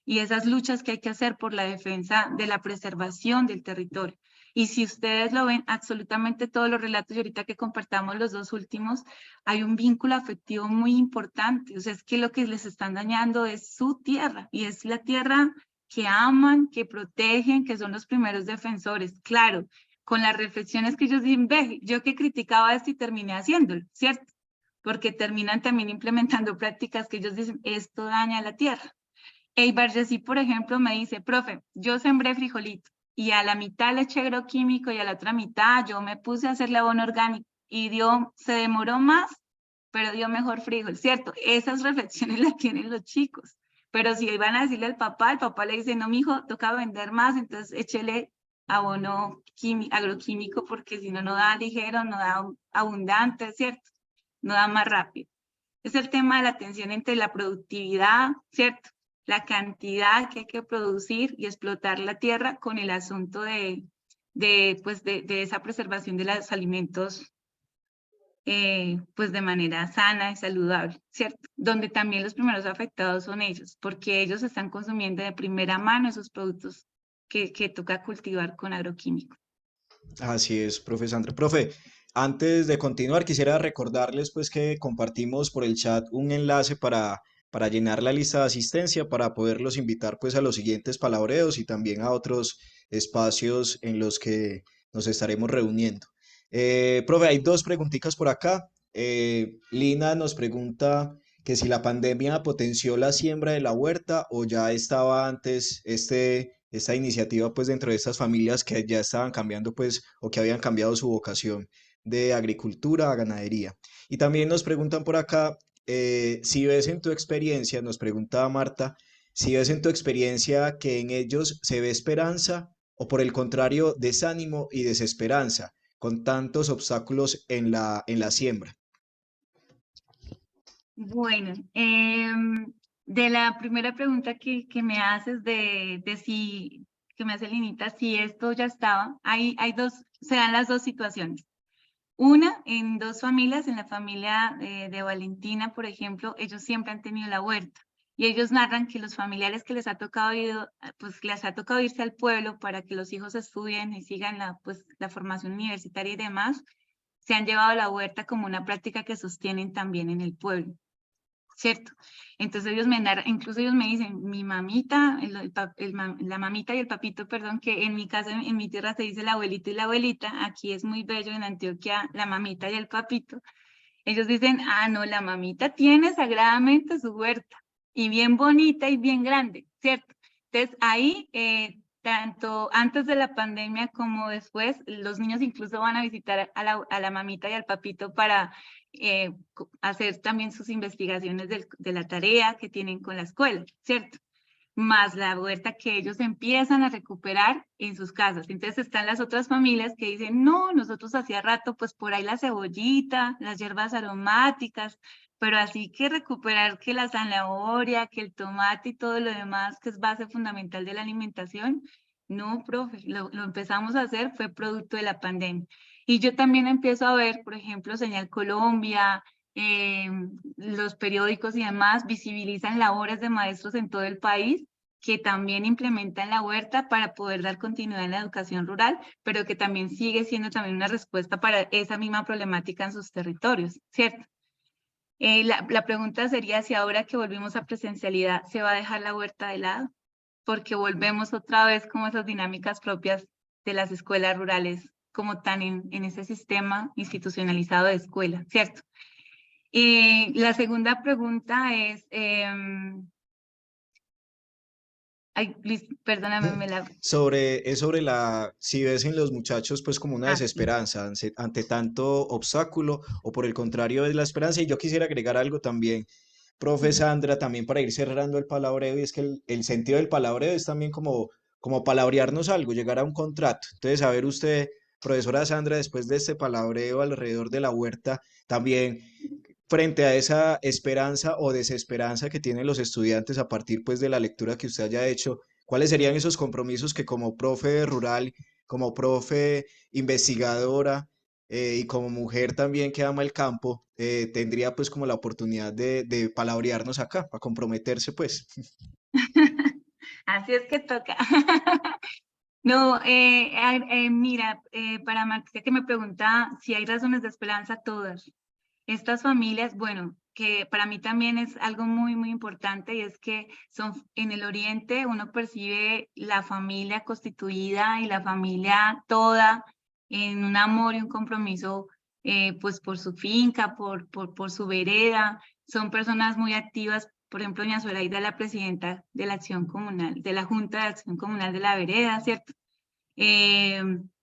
y esas luchas que hay que hacer por la defensa de la preservación del territorio. Y si ustedes lo ven, absolutamente todos los relatos, y ahorita que compartamos los dos últimos, hay un vínculo afectivo muy importante. O sea, es que lo que les están dañando es su tierra, y es la tierra que aman, que protegen, que son los primeros defensores. Claro, con las reflexiones que ellos dicen, ve, yo que criticaba esto y terminé haciéndolo, ¿cierto? Porque terminan también implementando prácticas que ellos dicen, esto daña a la tierra. Eibar Yesí, por ejemplo, me dice, profe, yo sembré frijolito y a la mitad le eché agroquímico y a la otra mitad yo me puse a hacerle abono orgánico y se demoró más, pero dio mejor frijol, ¿cierto? Esas reflexiones las tienen los chicos. Pero si iban a decirle al papá, el papá le dice, no, mijo, toca vender más, entonces échele abono agroquímico porque si no, no da ligero, no da abundante, ¿cierto? No da más rápido. Es el tema de la tensión entre la productividad, ¿cierto? La cantidad que hay que producir y explotar la tierra con el asunto de esa preservación de los alimentos pues de manera sana y saludable, ¿cierto? Donde también los primeros afectados son ellos, porque ellos están consumiendo de primera mano esos productos que toca cultivar con agroquímicos. Así es, profe Sandra. Profe, antes de continuar, quisiera recordarles pues que compartimos por el chat un enlace para llenar la lista de asistencia, para poderlos invitar pues a los siguientes palabreos y también a otros espacios en los que nos estaremos reuniendo. Profe, hay dos preguntitas por acá. Lina nos pregunta que si la pandemia potenció la siembra de la huerta o ya estaba antes esta iniciativa pues dentro de estas familias que ya estaban cambiando pues o que habían cambiado su vocación de agricultura a ganadería. Y también nos preguntan por acá si ves en tu experiencia, nos pregunta Marta, si ves en tu experiencia que en ellos se ve esperanza o por el contrario desánimo y desesperanza con tantos obstáculos en la siembra. Bueno, De la primera pregunta que me haces de si, que me hace Linita, si esto ya estaba, hay dos, se dan las dos situaciones. Una, en dos familias, en la familia de Valentina, por ejemplo, ellos siempre han tenido la huerta. Y ellos narran que los familiares que les ha tocado pues les ha tocado irse al pueblo para que los hijos estudien y sigan pues, la formación universitaria y demás, se han llevado la huerta como una práctica que sostienen también en el pueblo, ¿cierto? Entonces ellos me narran, incluso ellos me dicen, mi mamita, la mamita y el papito, perdón, que en mi casa, en mi tierra se dice el abuelito y la abuelita, aquí es muy bello en Antioquia, la mamita y el papito. Ellos dicen, ah, no, la mamita tiene sagradamente su huerta, y bien bonita y bien grande, ¿cierto? Entonces ahí, tanto antes de la pandemia como después, los niños incluso van a visitar a la mamita y al papito para hacer también sus investigaciones de la tarea que tienen con la escuela, ¿cierto? Más la huerta que ellos empiezan a recuperar en sus casas. Entonces están las otras familias que dicen, no, nosotros hacía rato, pues por ahí la cebollita, las hierbas aromáticas, pero así que recuperar que la zanahoria, que el tomate y todo lo demás, que es base fundamental de la alimentación, no, profe, lo empezamos a hacer, fue producto de la pandemia. Y yo también empiezo a ver, por ejemplo, Señal Colombia, los periódicos y demás visibilizan labores de maestros en todo el país que también implementan la huerta para poder dar continuidad en la educación rural, pero que también sigue siendo también una respuesta para esa misma problemática en sus territorios, ¿cierto? La pregunta sería si ahora que volvimos a presencialidad se va a dejar la huerta de lado, porque volvemos otra vez como esas dinámicas propias de las escuelas rurales, como tan en ese sistema institucionalizado de escuela, ¿cierto? La segunda pregunta es, ay, Luis, perdóname, Es sobre si ves en los muchachos pues como una sí. desesperanza ante tanto obstáculo o por el contrario es la esperanza. Y yo quisiera agregar algo también, profe Sandra, también para ir cerrando el palabreo, y es que el sentido del palabreo es también como palabrearnos algo, llegar a un contrato. Entonces, a ver usted, profesora Sandra, después de este palabreo alrededor de la huerta, también frente a esa esperanza o desesperanza que tienen los estudiantes a partir pues de la lectura que usted haya hecho, ¿cuáles serían esos compromisos que como profe rural, como profe investigadora y como mujer también que ama el campo, tendría pues como la oportunidad de palabrearnos acá, para comprometerse pues? Así es que toca. No, mira, para Marcia que me pregunta si hay razones de esperanza, todas. Estas familias, bueno, que para mí también es algo muy, muy importante y es que son en el oriente uno percibe la familia constituida y la familia toda en un amor y un compromiso pues por su finca, por su vereda. Son personas muy activas. Por ejemplo, doña Zoraida, la presidenta de la Acción Comunal, de la Junta de Acción Comunal de la Vereda, ¿cierto?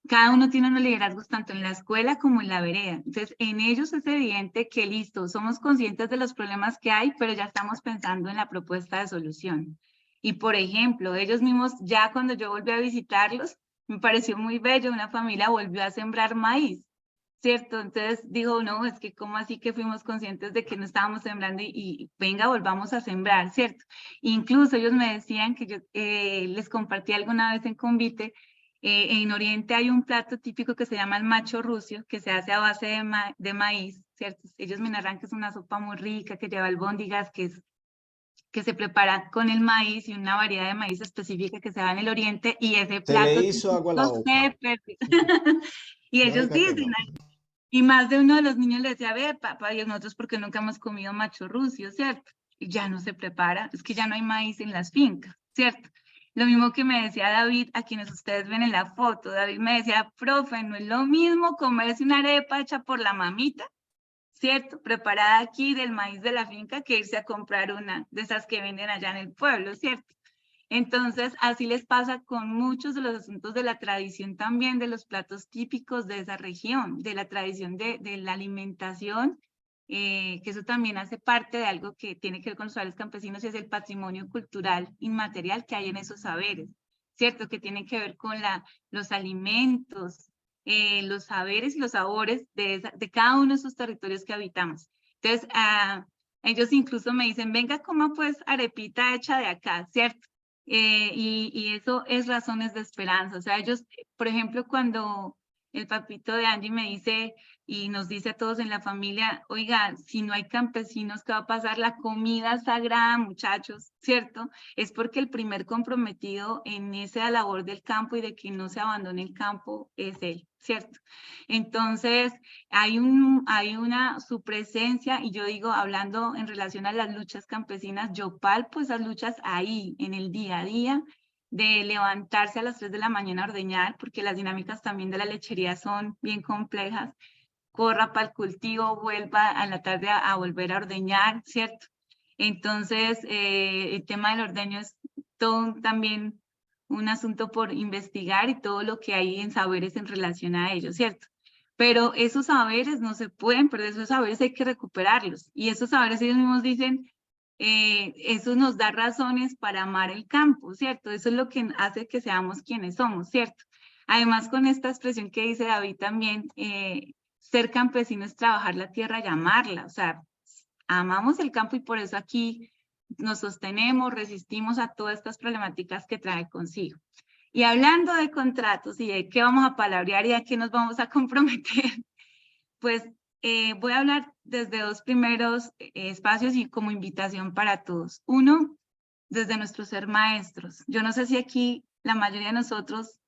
Cada uno tiene unos liderazgos tanto en la escuela como en la vereda. Entonces, en ellos es evidente que listo, somos conscientes de los problemas que hay, pero ya estamos pensando en la propuesta de solución. Y por ejemplo, ellos mismos, ya cuando yo volví a visitarlos, me pareció muy bello, una familia volvió a sembrar maíz, ¿cierto? Entonces digo, no, es que cómo así que fuimos conscientes de que no estábamos sembrando y venga, volvamos a sembrar, ¿cierto? Incluso ellos me decían que yo les compartí alguna vez en convite. En Oriente hay un plato típico que se llama el macho rucio, que se hace a base de maíz, ¿cierto? Ellos me narran que es una sopa muy rica, que lleva albóndigas, que se prepara con el maíz y una variedad de maíz específica que se da en el Oriente, y ese Se le plato hizo agua a la típico boca. se perdió. Y No ellos diga que dicen, no. y más de uno de los niños le decía, ve, papá, y nosotros porque nunca hemos comido macho rucio, ¿cierto? Y ya no se prepara, es que ya no hay maíz en las fincas, ¿cierto? Lo mismo que me decía David, a quienes ustedes ven en la foto. David me decía, profe, no es lo mismo comerse una arepa hecha por la mamita, ¿cierto? Preparada aquí del maíz de la finca, que irse a comprar una de esas que venden allá en el pueblo, ¿cierto? Entonces, así les pasa con muchos de los asuntos de la tradición también, de los platos típicos de esa región, de la tradición de la alimentación, que eso también hace parte de algo que tiene que ver con los saberes campesinos y es el patrimonio cultural inmaterial que hay en esos saberes, ¿cierto? Que tiene que ver con los alimentos, los saberes y los sabores de cada uno de esos territorios que habitamos. Entonces, Ellos incluso me dicen, venga, coma pues arepita hecha de acá, ¿cierto? Y eso es razones de esperanza. O sea, ellos, por ejemplo, cuando el papito de Angie me dice y nos dice a todos en la familia, oiga, si no hay campesinos, ¿qué va a pasar? La comida sagrada, muchachos, ¿cierto? Es porque el primer comprometido en esa labor del campo y de que no se abandone el campo es él, ¿cierto? Entonces, hay su presencia, y yo digo, hablando en relación a las luchas campesinas, yo palpo esas luchas ahí, en el día a día, de levantarse a las 3 de la mañana a ordeñar, porque las dinámicas también de la lechería son bien complejas, corra para el cultivo, vuelva a la tarde a volver a ordeñar, ¿cierto? Entonces, el tema del ordeño es todo también un asunto por investigar y todo lo que hay en saberes en relación a ello, ¿cierto? Pero esos saberes no se pueden perder, esos saberes hay que recuperarlos. Y esos saberes ellos mismos dicen, eso nos da razones para amar el campo, ¿cierto? Eso es lo que hace que seamos quienes somos, ¿cierto? Además, con esta expresión que dice David también, ser campesino es trabajar la tierra y amarla, o sea, amamos el campo y por eso aquí nos sostenemos, resistimos a todas estas problemáticas que trae consigo. Y hablando de contratos y de qué vamos a palabrear y a qué nos vamos a comprometer, pues voy a hablar desde dos primeros espacios y como invitación para todos. Uno, desde nuestro ser maestros. Yo no sé si aquí la mayoría de nosotros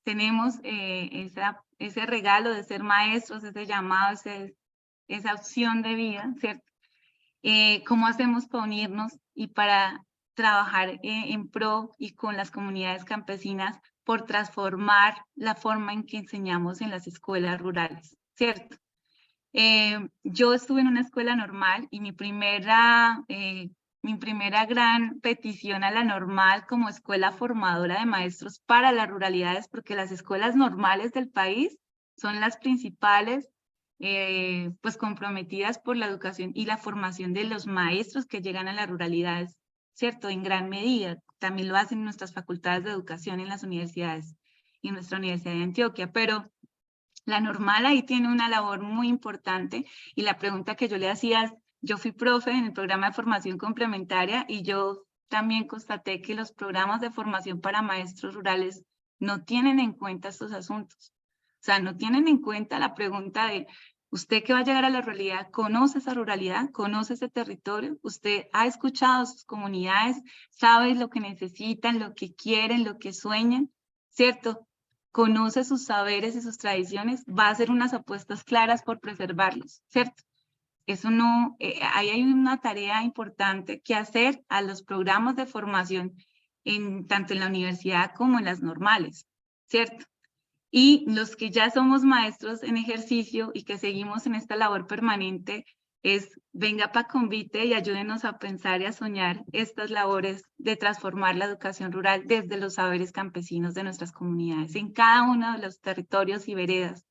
tenemos ese regalo de ser maestros, ese llamado, esa opción de vida, ¿cierto? ¿Cómo hacemos para unirnos y para trabajar en pro y con las comunidades campesinas por transformar la forma en que enseñamos en las escuelas rurales, ¿cierto? Yo estuve en una escuela normal y mi primera gran petición a la normal como escuela formadora de maestros para las ruralidades, porque las escuelas normales del país son las principales, pues comprometidas por la educación y la formación de los maestros que llegan a las ruralidades, ¿cierto? En gran medida. También lo hacen nuestras facultades de educación en las universidades y en nuestra Universidad de Antioquia, pero la normal ahí tiene una labor muy importante y la pregunta que yo le hacía es, yo fui profe en el programa de formación complementaria y yo también constaté que los programas de formación para maestros rurales no tienen en cuenta estos asuntos. O sea, no tienen en cuenta la pregunta de, usted que va a llegar a la ruralidad, ¿conoce esa ruralidad? ¿Conoce ese territorio? ¿Usted ha escuchado a sus comunidades? ¿Sabe lo que necesitan, lo que quieren, lo que sueñan? ¿Cierto? Conoce sus saberes y sus tradiciones, va a hacer unas apuestas claras por preservarlos, ¿cierto? Eso no, ahí hay una tarea importante que hacer a los programas de formación, tanto en la universidad como en las normales, ¿cierto? Y los que ya somos maestros en ejercicio y que seguimos en esta labor permanente, es venga pa' convite y ayúdenos a pensar y a soñar estas labores de transformar la educación rural desde los saberes campesinos de nuestras comunidades, en cada uno de los territorios y veredas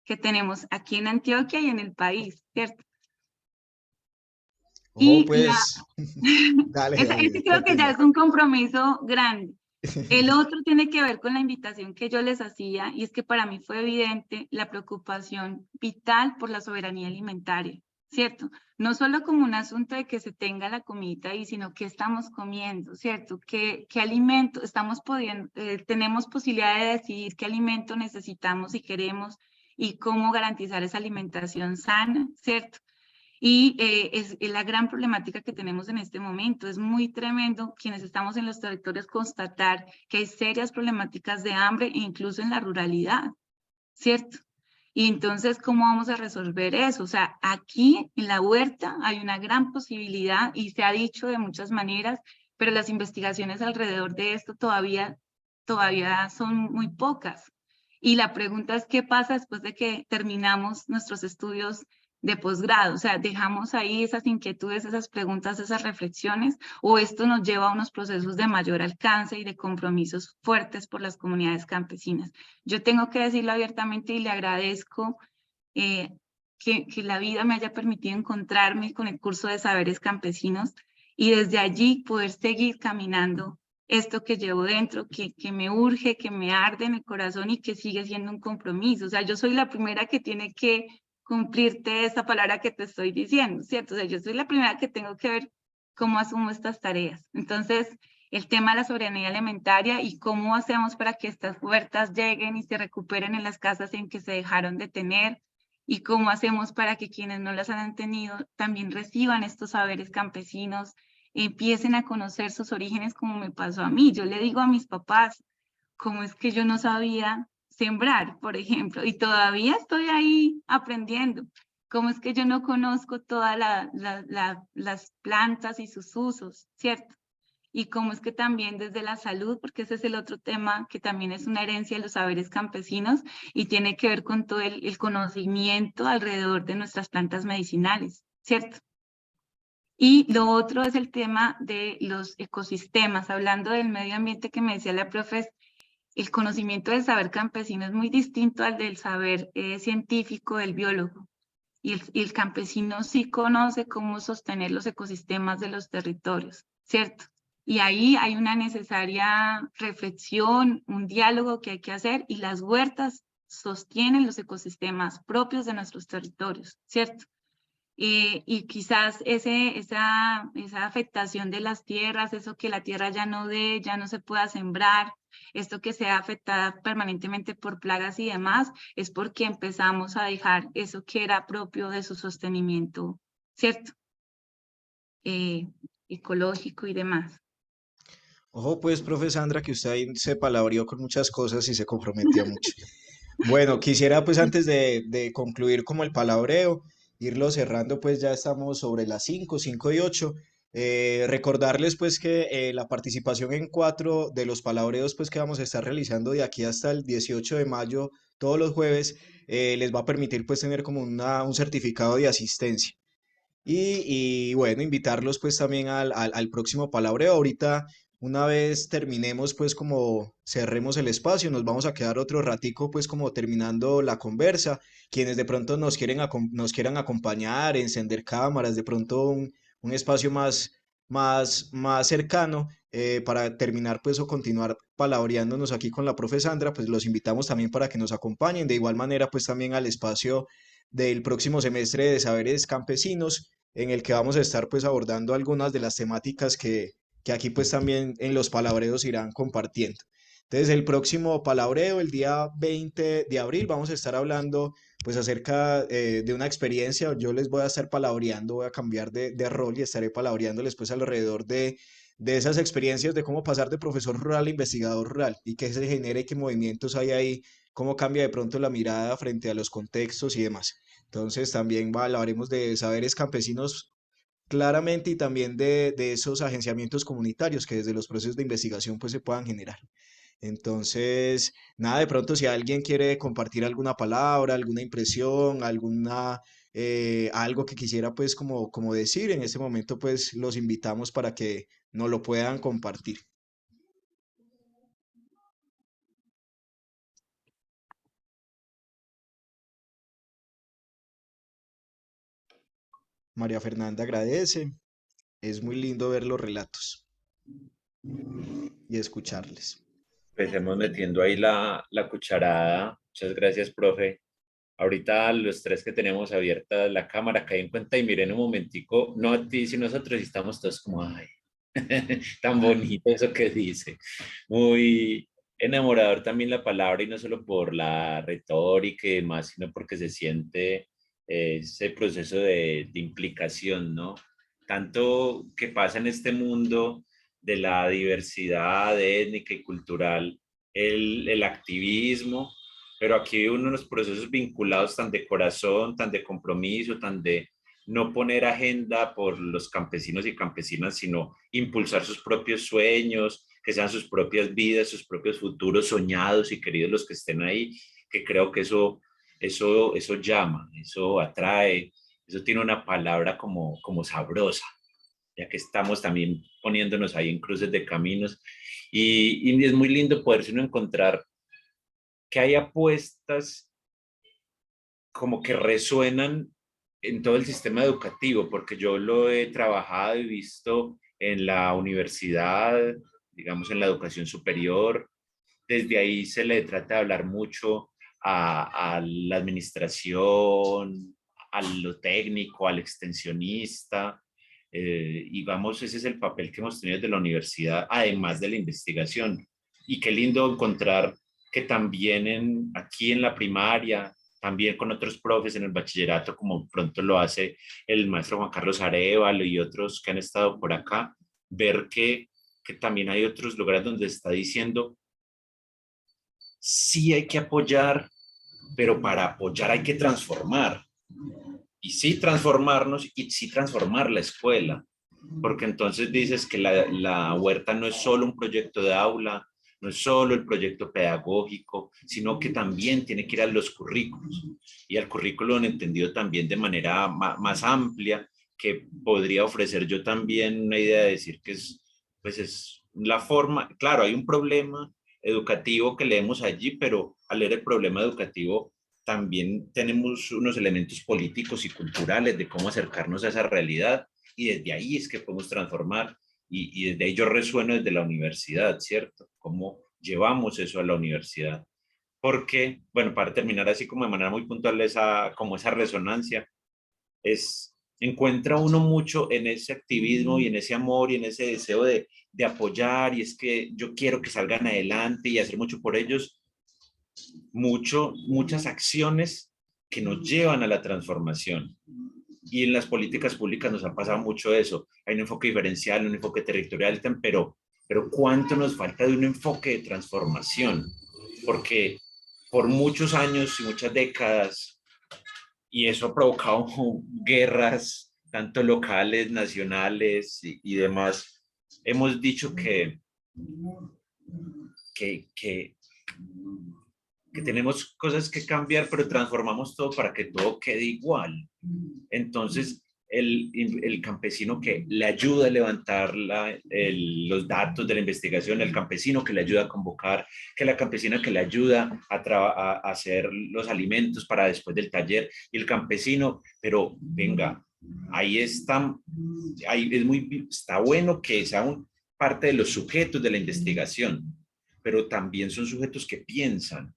que tenemos aquí en Antioquia y en el país, ¿cierto? Oh, Y pues, dale, ese dale, creo que ya continúa. es un compromiso grande. El otro tiene que ver con la invitación que yo les hacía, y es que para mí fue evidente la preocupación vital por la soberanía alimentaria, ¿cierto? No solo como un asunto de que se tenga la comida ahí, sino qué estamos comiendo, ¿cierto? ¿Qué alimento estamos pudiendo, tenemos posibilidad de decidir qué alimento necesitamos y queremos y cómo garantizar esa alimentación sana, ¿cierto? Y es la gran problemática que tenemos en este momento. Es muy tremendo quienes estamos en los territorios constatar que hay serias problemáticas de hambre e incluso en la ruralidad, ¿cierto? Y entonces, ¿cómo vamos a resolver eso? O sea, aquí en la huerta hay una gran posibilidad y se ha dicho de muchas maneras, pero las investigaciones alrededor de esto todavía son muy pocas. Y la pregunta es, ¿qué pasa después de que terminamos nuestros estudios de posgrado? O sea, ¿dejamos ahí esas inquietudes, esas preguntas, esas reflexiones? ¿O esto nos lleva a unos procesos de mayor alcance y de compromisos fuertes por las comunidades campesinas? Yo tengo que decirlo abiertamente y le agradezco que la vida me haya permitido encontrarme con el curso de saberes campesinos y desde allí poder seguir caminando esto que llevo dentro, que me urge, que me arde en el corazón y que sigue siendo un compromiso. O sea, yo soy la primera que tiene que cumplirte esta palabra que te estoy diciendo, ¿cierto? O sea, yo soy la primera que tengo que ver cómo asumo estas tareas. Entonces, el tema de la soberanía alimentaria y cómo hacemos para que estas huertas lleguen y se recuperen en las casas en que se dejaron de tener, y cómo hacemos para que quienes no las han tenido también reciban estos saberes campesinos, empiecen a conocer sus orígenes, como me pasó a mí. Yo le digo a mis papás, ¿cómo es que yo no sabía sembrar, por ejemplo? Y todavía estoy ahí aprendiendo. ¿Cómo es que yo no conozco todas las plantas y sus usos, ¿cierto? Y cómo es que también desde la salud, porque ese es el otro tema que también es una herencia de los saberes campesinos y tiene que ver con todo el conocimiento alrededor de nuestras plantas medicinales, ¿cierto? Y lo otro es el tema de los ecosistemas. Hablando del medio ambiente que me decía la profe, el conocimiento del saber campesino es muy distinto al del saber científico del biólogo. Y el campesino sí conoce cómo sostener los ecosistemas de los territorios, ¿cierto? Y ahí hay una necesaria reflexión, un diálogo que hay que hacer, y las huertas sostienen los ecosistemas propios de nuestros territorios, ¿cierto? Y quizás esa afectación de las tierras, eso que la tierra ya no dé, ya no se pueda sembrar, esto que sea afectada permanentemente por plagas y demás, es porque empezamos a dejar eso que era propio de su sostenimiento, ¿cierto? Ecológico y demás. Ojo pues, profe Sandra, que usted ahí se palabreó con muchas cosas y se comprometió mucho. Bueno, quisiera pues antes de concluir como el palabreo, irlo cerrando, pues ya estamos sobre las 5 y 8. Recordarles pues que la participación en 4 de los palabreos pues que vamos a estar realizando de aquí hasta el 18 de mayo, todos los jueves, les va a permitir pues tener como un certificado de asistencia. Y bueno, invitarlos pues también al próximo palabreo. Ahorita, una vez terminemos pues como cerremos el espacio, nos vamos a quedar otro ratico pues como terminando la conversa. Quienes de pronto nos quieran acompañar, encender cámaras, de pronto un espacio más cercano para terminar pues o continuar palabreándonos aquí con la profe Sandra, pues los invitamos también para que nos acompañen. De igual manera pues también al espacio del próximo semestre de Saberes Campesinos, en el que vamos a estar pues abordando algunas de las temáticas que aquí pues también en los palabreos irán compartiendo. Entonces el próximo palabreo, el día 20 de abril, vamos a estar hablando pues acerca de una experiencia. Yo les voy a estar palabreando, voy a cambiar de rol y estaré palabreándoles pues alrededor de esas experiencias de cómo pasar de profesor rural a investigador rural y qué se genera y qué movimientos hay ahí, cómo cambia de pronto la mirada frente a los contextos y demás. Entonces también hablaremos de saberes campesinos claramente y también de esos agenciamientos comunitarios que desde los procesos de investigación pues se puedan generar. Entonces, nada, de pronto si alguien quiere compartir alguna palabra, alguna impresión, algo que quisiera pues como decir, en este momento pues los invitamos para que nos lo puedan compartir. María Fernanda agradece. Es muy lindo ver los relatos y escucharles. Empecemos metiendo ahí la cucharada. Muchas gracias, profe. Ahorita los tres que tenemos abierta la cámara, caí en cuenta y miren un momentico, no a ti, sino nosotros, y estamos todos como, ay, tan bonito eso que dice. Muy enamorador también la palabra, y no solo por la retórica y demás, sino porque se siente ese proceso de implicación, ¿no? Tanto que pasa en este mundo de la diversidad étnica y cultural, el activismo, pero aquí uno de los procesos vinculados tan de corazón, tan de compromiso, tan de no poner agenda por los campesinos y campesinas, sino impulsar sus propios sueños, que sean sus propias vidas, sus propios futuros soñados y queridos los que estén ahí, que creo que eso llama, eso atrae, eso tiene una palabra como sabrosa, ya que estamos también poniéndonos ahí en cruces de caminos, y es muy lindo poderse uno encontrar que hay apuestas como que resuenan en todo el sistema educativo, porque yo lo he trabajado y visto en la universidad, digamos en la educación superior. Desde ahí se le trata de hablar mucho a la administración, a lo técnico, al extensionista, y vamos, ese es el papel que hemos tenido desde la universidad, además de la investigación. Y qué lindo encontrar que también aquí en la primaria, también con otros profes en el bachillerato, como pronto lo hace el maestro Juan Carlos Arévalo y otros que han estado por acá, ver que también hay otros lugares donde está diciendo, sí hay que apoyar, pero para apoyar hay que transformar. Y sí transformarnos y sí transformar la escuela. Porque entonces dices que la huerta no es solo un proyecto de aula, no es solo el proyecto pedagógico, sino que también tiene que ir a los currículos. Y al currículo entendido también de manera más amplia, que podría ofrecer yo también una idea de decir que es, pues es la forma, claro, hay un problema educativo que leemos allí, pero al leer el problema educativo también tenemos unos elementos políticos y culturales de cómo acercarnos a esa realidad, y desde ahí es que podemos transformar, y desde ahí yo resueno desde la universidad, ¿cierto? Cómo llevamos eso a la universidad. Porque, bueno, para terminar así como de manera muy puntual, como esa resonancia, encuentra uno mucho en ese activismo y en ese amor y en ese deseo de apoyar, y es que yo quiero que salgan adelante y hacer mucho por ellos, muchas acciones que nos llevan a la transformación. Y en las políticas públicas nos ha pasado mucho eso. Hay un enfoque diferencial, un enfoque territorial, pero ¿cuánto nos falta de un enfoque de transformación? Porque por muchos años y muchas décadas, y eso ha provocado guerras, tanto locales, nacionales y demás, hemos dicho que tenemos cosas que cambiar, pero transformamos todo para que todo quede igual. Entonces, el campesino que le ayuda a levantar los datos de la investigación, el campesino que le ayuda a convocar, que la campesina que le ayuda a hacer los alimentos para después del taller, y el campesino, pero venga, ahí está, está bueno que sea parte de los sujetos de la investigación, pero también son sujetos que piensan,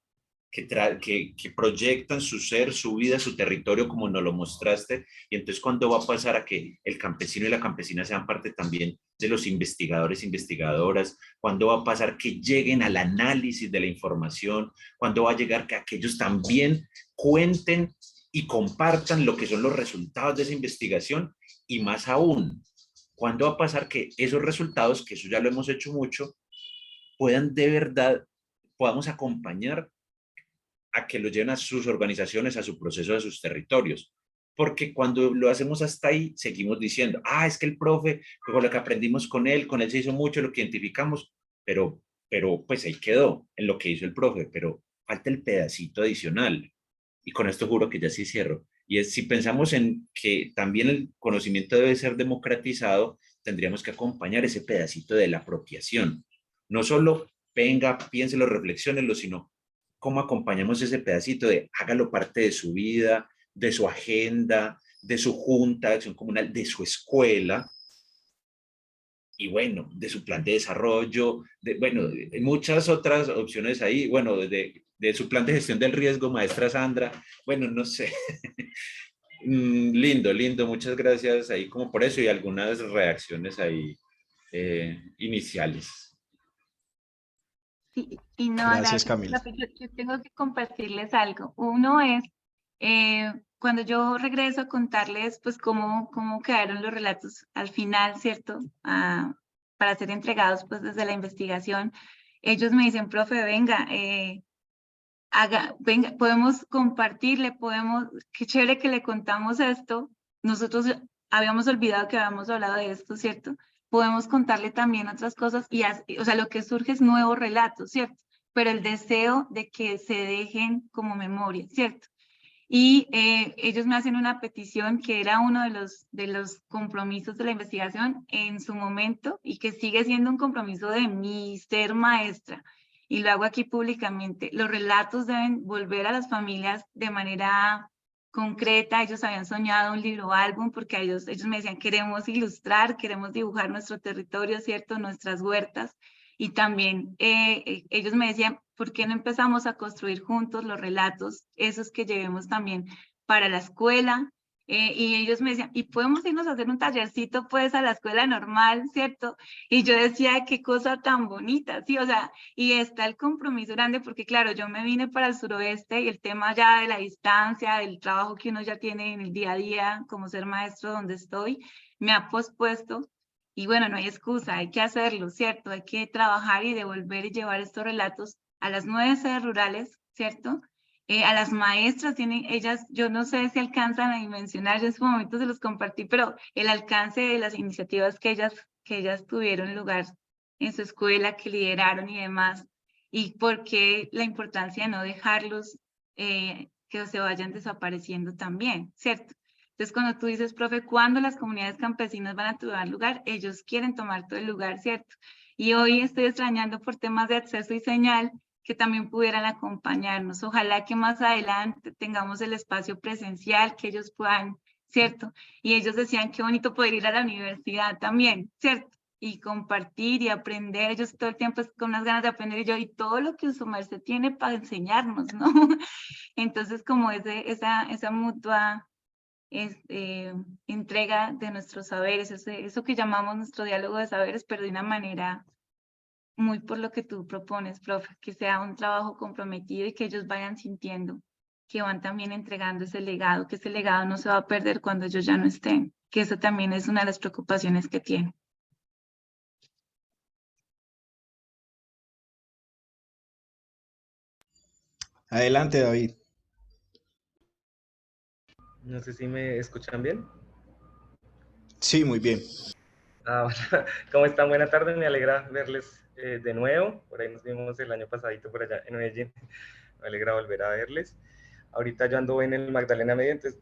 que proyectan su ser, su vida, su territorio, como nos lo mostraste. Y entonces, ¿cuándo va a pasar a que el campesino y la campesina sean parte también de los investigadores e investigadoras? ¿Cuándo va a pasar que lleguen al análisis de la información? ¿Cuándo va a llegar que aquellos también cuenten y compartan lo que son los resultados de esa investigación? Y más aún, ¿cuándo va a pasar que esos resultados, que eso ya lo hemos hecho mucho, puedan de verdad, podamos acompañar a que lo lleven a sus organizaciones, a su proceso, a sus territorios? Porque cuando lo hacemos hasta ahí, seguimos diciendo, es que el profe, con lo que aprendimos con él se hizo mucho, lo que identificamos, pero pues ahí quedó en lo que hizo el profe, pero falta el pedacito adicional. Y con esto juro que ya sí cierro. Y es, si pensamos en que también el conocimiento debe ser democratizado, tendríamos que acompañar ese pedacito de la apropiación. No solo venga, piénselo, reflexiónelo, sino cómo acompañamos ese pedacito de hágalo parte de su vida, de su agenda, de su junta de acción comunal, de su escuela, y bueno, de su plan de desarrollo, de muchas otras opciones ahí, bueno, de su plan de gestión del riesgo, maestra Sandra, bueno, no sé. Lindo, muchas gracias ahí como por eso, y algunas reacciones ahí iniciales. Sí, y no, Gracias, gracias. Camila. Yo tengo que compartirles algo. Uno es, cuando yo regreso a contarles, pues, cómo quedaron los relatos al final, ¿cierto? Para ser entregados, pues, desde la investigación. Ellos me dicen, profe, venga, venga, podemos compartirle, qué chévere que le contamos esto. Nosotros habíamos olvidado que habíamos hablado de esto, ¿cierto? Podemos contarle también otras cosas, o sea, lo que surge es nuevos relatos, ¿cierto? Pero el deseo de que se dejen como memoria, ¿cierto? Y ellos me hacen una petición que era uno de los compromisos de la investigación en su momento, y que sigue siendo un compromiso de mi ser maestra, y lo hago aquí públicamente. Los relatos deben volver a las familias de manera concreta. Ellos habían soñado un libro álbum, porque ellos me decían, queremos ilustrar, queremos dibujar nuestro territorio, ¿cierto? Nuestras huertas. Y también ellos me decían, ¿por qué no empezamos a construir juntos los relatos, esos que llevemos también para la escuela, Y ellos me decían, ¿y podemos irnos a hacer un tallercito pues a la escuela normal, cierto? Y yo decía, qué cosa tan bonita, sí, o sea, y está el compromiso grande porque claro, yo me vine para el suroeste y el tema ya de la distancia, del trabajo que uno ya tiene en el día a día, como ser maestro donde estoy, me ha pospuesto. Y bueno, no hay excusa, hay que hacerlo, ¿cierto? Hay que trabajar y devolver y llevar estos relatos a las 9 sedes rurales, ¿cierto? A las maestras tienen, ellas, yo no sé si alcanzan a dimensionar, yo en su momento se los compartí, pero el alcance de las iniciativas que ellas tuvieron lugar en su escuela, que lideraron y demás, y por qué la importancia de no dejarlos que se vayan desapareciendo también, ¿cierto? Entonces, cuando tú dices, profe, ¿cuándo las comunidades campesinas van a tomar lugar? Ellos quieren tomar todo el lugar, ¿cierto? Y hoy estoy extrañando por temas de acceso y señal que también pudieran acompañarnos. Ojalá que más adelante tengamos el espacio presencial, que ellos puedan, ¿cierto? Y ellos decían, qué bonito poder ir a la universidad también, ¿cierto? Y compartir y aprender. Ellos todo el tiempo con unas ganas de aprender y yo, y todo lo que su merced tiene para enseñarnos, ¿no? Entonces, como esa mutua entrega de nuestros saberes, eso que llamamos nuestro diálogo de saberes, pero de una manera muy por lo que tú propones, profe, que sea un trabajo comprometido y que ellos vayan sintiendo que van también entregando ese legado, que ese legado no se va a perder cuando ellos ya no estén, que eso también es una de las preocupaciones que tienen. Adelante, David. No sé si me escuchan bien. Sí, muy bien. Bueno, ¿cómo están? Buena tarde, me alegra verles de nuevo. Por ahí nos vimos el año pasadito por allá en Medellín. Me alegra volver a verles. Ahorita yo ando en el Magdalena Medio, entonces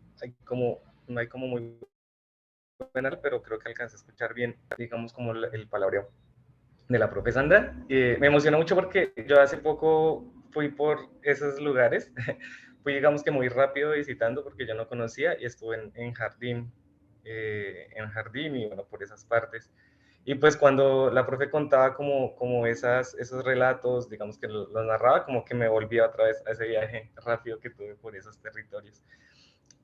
no hay como muy buena, pero creo que alcancé a escuchar bien, digamos, como el palabreo de la profe Sandra. Me emociona mucho porque yo hace poco fui por esos lugares, fui digamos que muy rápido visitando porque yo no conocía y estuve en jardín y bueno, por esas partes. Y pues cuando la profe contaba como esos relatos, digamos que los narraba, como que me volvía otra vez a ese viaje rápido que tuve por esos territorios.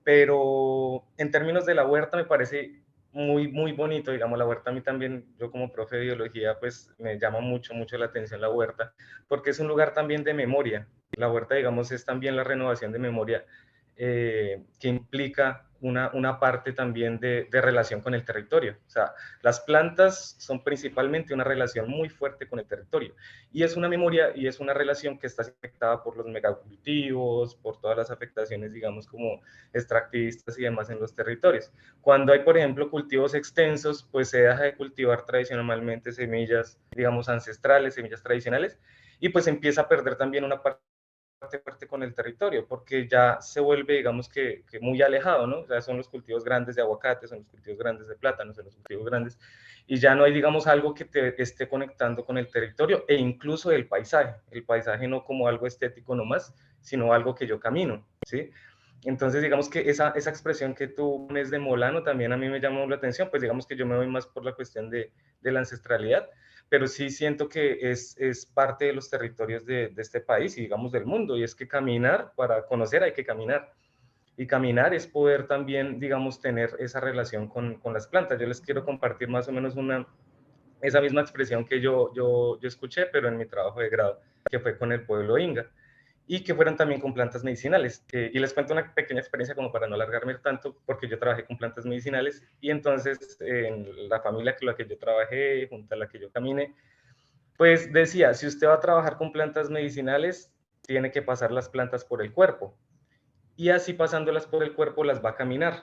Pero en términos de la huerta me parece muy, muy bonito, digamos, la huerta a mí también, yo como profe de biología, pues me llama mucho, mucho la atención la huerta, porque es un lugar también de memoria. La huerta, digamos, es también la renovación de memoria que implica una parte también de relación con el territorio. O sea, las plantas son principalmente una relación muy fuerte con el territorio y es una memoria y es una relación que está afectada por los megacultivos, por todas las afectaciones, digamos, como extractivistas y demás en los territorios. Cuando hay, por ejemplo, cultivos extensos, pues se deja de cultivar tradicionalmente semillas, digamos, ancestrales, semillas tradicionales, y pues empieza a perder también una parte fuerte con el territorio, porque ya se vuelve, digamos que muy alejado, ¿no? O sea, son los cultivos grandes de aguacate, son los cultivos grandes de plátanos, son los cultivos grandes, y ya no hay, digamos, algo que te esté conectando con el territorio e incluso el paisaje no como algo estético nomás, sino algo que yo camino, ¿sí? Entonces, digamos que esa expresión que tú pones de Molano también a mí me llamó la atención, pues digamos que yo me voy más por la cuestión de la ancestralidad, pero sí siento que es parte de los territorios de este país y digamos del mundo, y es que caminar, para conocer hay que caminar, y caminar es poder también, digamos, tener esa relación con las plantas. Yo les quiero compartir más o menos esa misma expresión que yo escuché, pero en mi trabajo de grado, que fue con el pueblo Inga, y que fueron también con plantas medicinales. Y les cuento una pequeña experiencia como para no alargarme tanto, porque yo trabajé con plantas medicinales y entonces en la familia con la que yo trabajé, junto a la que yo caminé, pues decía, si usted va a trabajar con plantas medicinales, tiene que pasar las plantas por el cuerpo. Y así pasándolas por el cuerpo las va a caminar.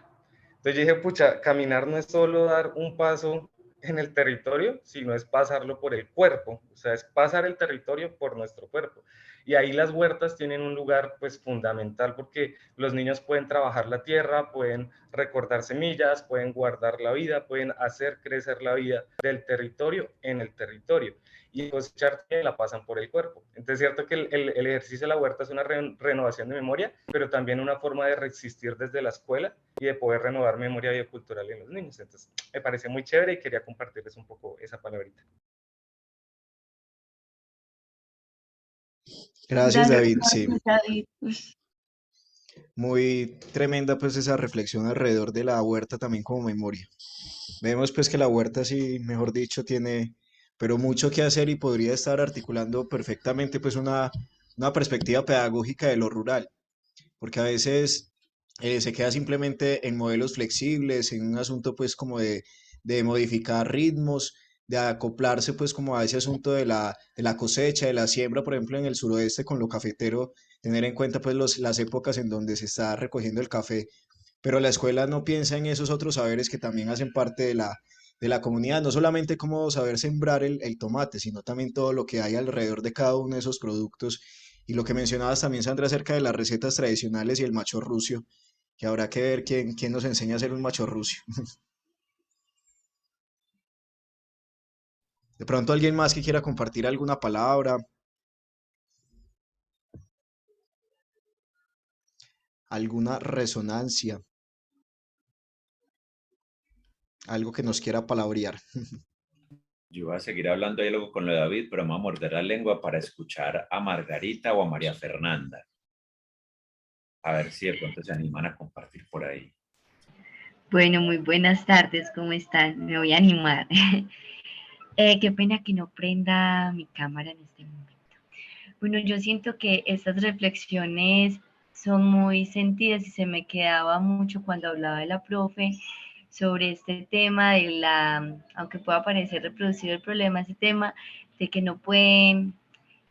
Entonces yo dije, pucha, caminar no es solo dar un paso en el territorio, sino es pasarlo por el cuerpo, o sea, es pasar el territorio por nuestro cuerpo. Y ahí las huertas tienen un lugar pues fundamental porque los niños pueden trabajar la tierra, pueden recordar semillas, pueden guardar la vida, pueden hacer crecer la vida del territorio en el territorio. Y cosechar la pasan por el cuerpo. Entonces es cierto que el ejercicio de la huerta es una renovación de memoria, pero también una forma de resistir desde la escuela y de poder renovar memoria biocultural en los niños. Entonces, me parece muy chévere y quería compartirles un poco esa palabrita. Gracias, Gracias, David. Sí. profe David. Uy, Muy tremenda pues esa reflexión alrededor de la huerta también como memoria. Vemos pues que la huerta sí, mejor dicho, tiene pero mucho que hacer y podría estar articulando perfectamente pues una perspectiva pedagógica de lo rural, porque a veces se queda simplemente en modelos flexibles, en un asunto pues como de modificar ritmos, de acoplarse pues como a ese asunto de la cosecha, de la siembra, por ejemplo en el suroeste con lo cafetero, tener en cuenta pues las épocas en donde se está recogiendo el café, pero la escuela no piensa en esos otros saberes que también hacen parte de la comunidad, no solamente cómo saber sembrar el tomate, sino también todo lo que hay alrededor de cada uno de esos productos. Y lo que mencionabas también, Sandra, acerca de las recetas tradicionales y el macho rucio, que habrá que ver quién nos enseña a hacer un macho rucio. De pronto alguien más que quiera compartir alguna palabra, alguna resonancia, algo que nos quiera palabrear. Yo voy a seguir hablando ahí luego con lo de David, pero me voy a morder la lengua para escuchar a Margarita o a María Fernanda. A ver si de pronto se animan a compartir por ahí. Bueno, muy buenas tardes, ¿cómo están? Me voy a animar. Qué pena que no prenda mi cámara en este momento. Bueno, yo siento que estas reflexiones son muy sentidas y se me quedaba mucho cuando hablaba de la profe sobre este tema de aunque pueda parecer reproducir el problema, ese tema de que no pueden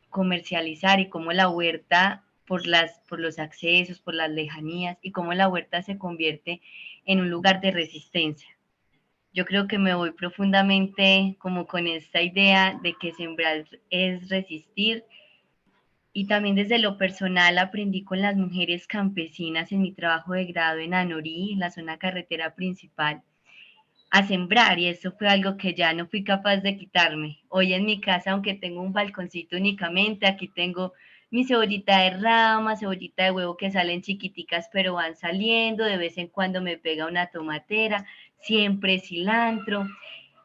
comercializar y cómo la huerta, por los accesos, por las lejanías, y cómo la huerta se convierte en un lugar de resistencia. Yo creo que me voy profundamente como con esta idea de que sembrar es resistir, y también desde lo personal aprendí con las mujeres campesinas en mi trabajo de grado en Anorí, en la zona carretera principal, a sembrar, y eso fue algo que ya no fui capaz de quitarme. Hoy en mi casa, aunque tengo un balconcito únicamente, aquí tengo mi cebollita de rama, cebollita de huevo que salen chiquiticas pero van saliendo, de vez en cuando me pega una tomatera, siempre cilantro,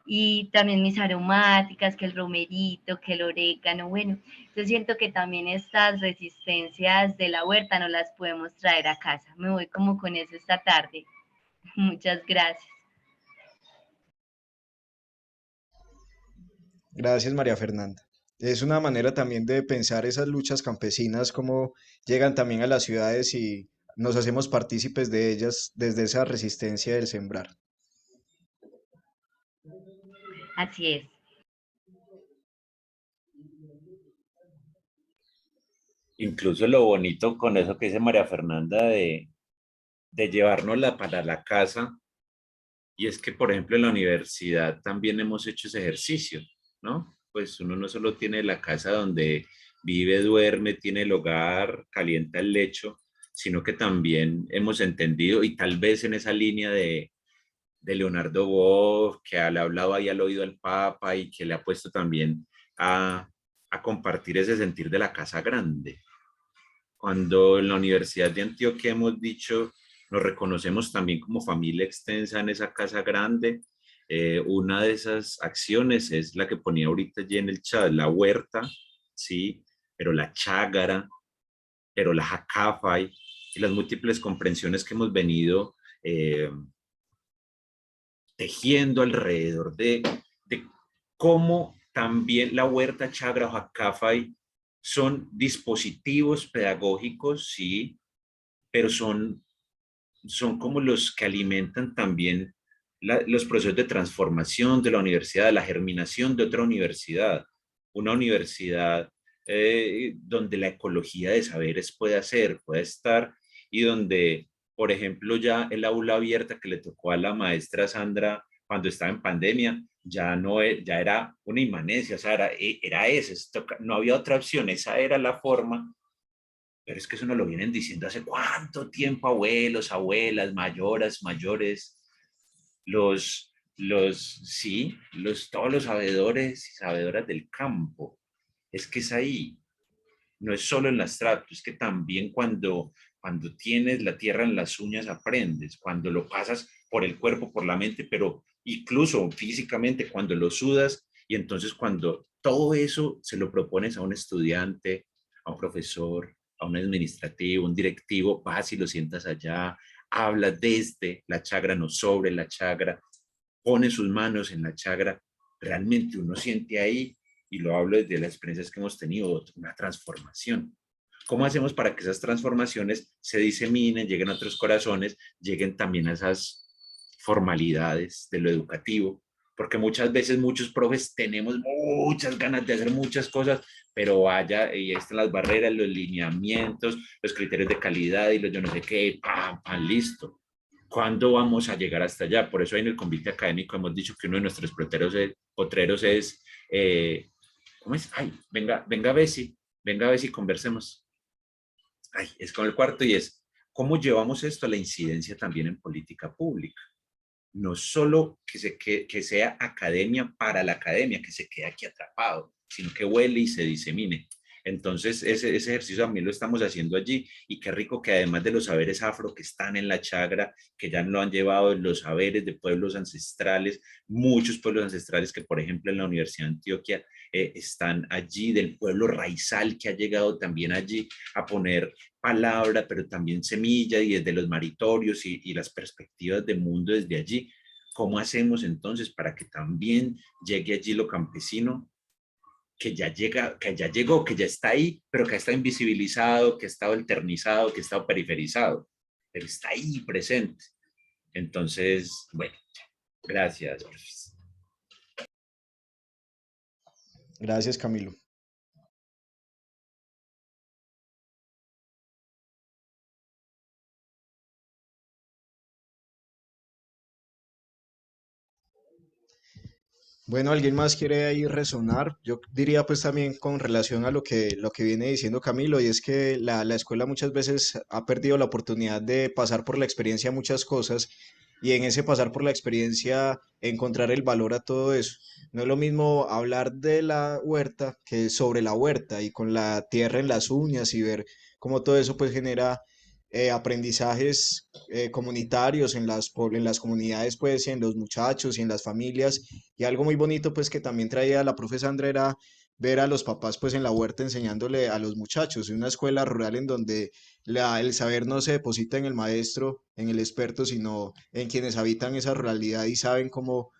y también mis aromáticas, que el romerito, que el orégano. Bueno, yo siento que también estas resistencias de la huerta no las podemos traer a casa. Me voy como con eso esta tarde. Muchas gracias. Gracias, María Fernanda. Es una manera también de pensar esas luchas campesinas, cómo llegan también a las ciudades y nos hacemos partícipes de ellas desde esa resistencia del sembrar. Así es. Incluso lo bonito con eso que dice María Fernanda de llevárnosla para la casa, y es que, por ejemplo, en la universidad también hemos hecho ese ejercicio, ¿no? Pues uno no solo tiene la casa donde vive, duerme, tiene el hogar, calienta el lecho, sino que también hemos entendido, y tal vez en esa línea de Leonardo Boff, que le ha hablado ahí al oído al Papa y que le ha puesto también a compartir ese sentir de la casa grande. Cuando en la Universidad de Antioquia hemos dicho, nos reconocemos también como familia extensa en esa casa grande, una de esas acciones es la que ponía ahorita allí en el chat, la huerta, sí, pero la chágara, pero la jacafay, y las múltiples comprensiones que hemos venido tejiendo alrededor de cómo también la huerta, chágara o jacafay son dispositivos pedagógicos, sí, pero son como los que alimentan también los procesos de transformación de la universidad, de la germinación de otra universidad, una universidad donde la ecología de saberes puede estar, y donde, por ejemplo, ya el aula abierta que le tocó a la maestra Sandra cuando estaba en pandemia, ya era una inmanencia, o sea, era eso, no había otra opción, esa era la forma. Pero es que eso nos lo vienen diciendo hace cuánto tiempo, abuelos, abuelas, mayores, sí, todos los sabedores y sabedoras del campo. Es que es ahí, no es solo en el abstracto, es que también cuando tienes la tierra en las uñas aprendes, cuando lo pasas por el cuerpo, por la mente, pero incluso físicamente cuando lo sudas, y entonces cuando todo eso se lo propones a un estudiante, a un profesor, a un administrativo, un directivo, vas y lo sientas allá, habla desde la chagra, no sobre la chagra, pone sus manos en la chagra, realmente uno siente ahí, y lo hablo desde las experiencias que hemos tenido, una transformación. ¿Cómo hacemos para que esas transformaciones se diseminen, lleguen a otros corazones, lleguen también a esas formalidades de lo educativo? Porque muchas veces muchos profes tenemos muchas ganas de hacer muchas cosas, pero vaya, y ahí están las barreras, los lineamientos, los criterios de calidad y los yo no sé qué, pam, pam, listo. ¿Cuándo vamos a llegar hasta allá? Por eso ahí en el convite académico hemos dicho que uno de nuestros potreros es, ¿cómo es? Ay, venga a ver si conversemos. Ay, es con el cuarto y es, ¿cómo llevamos esto a la incidencia también en política pública? No solo que sea academia para la academia, que se quede aquí atrapado, sino que huele y se disemine. Entonces, ese ejercicio también lo estamos haciendo allí, y qué rico que además de los saberes afro que están en la chagra, que ya lo han llevado los saberes de pueblos ancestrales, muchos pueblos ancestrales que, por ejemplo, en la Universidad de Antioquia están allí, del pueblo raizal que ha llegado también allí a poner palabra, pero también semilla, y desde los maritorios y las perspectivas de mundo desde allí. ¿Cómo hacemos entonces para que también llegue allí lo campesino, que ya llega, que ya llegó, que ya está ahí, pero que está invisibilizado, que ha estado eternizado, que ha estado periferizado, pero está ahí presente? Entonces, bueno, gracias, profesor. Gracias, Camilo. Bueno, ¿alguien más quiere ahí resonar? Yo diría pues también con relación a lo que viene diciendo Camilo, y es que la escuela muchas veces ha perdido la oportunidad de pasar por la experiencia muchas cosas, y en ese pasar por la experiencia encontrar el valor a todo eso. No es lo mismo hablar de la huerta que sobre la huerta y con la tierra en las uñas y ver cómo todo eso pues genera aprendizajes comunitarios en las comunidades pues y en los muchachos y en las familias. Y algo muy bonito pues que también traía la profe Sandra era ver a los papás pues en la huerta enseñándole a los muchachos, en una escuela rural en donde el saber no se deposita en el maestro, en el experto, sino en quienes habitan esa ruralidad y saben cómo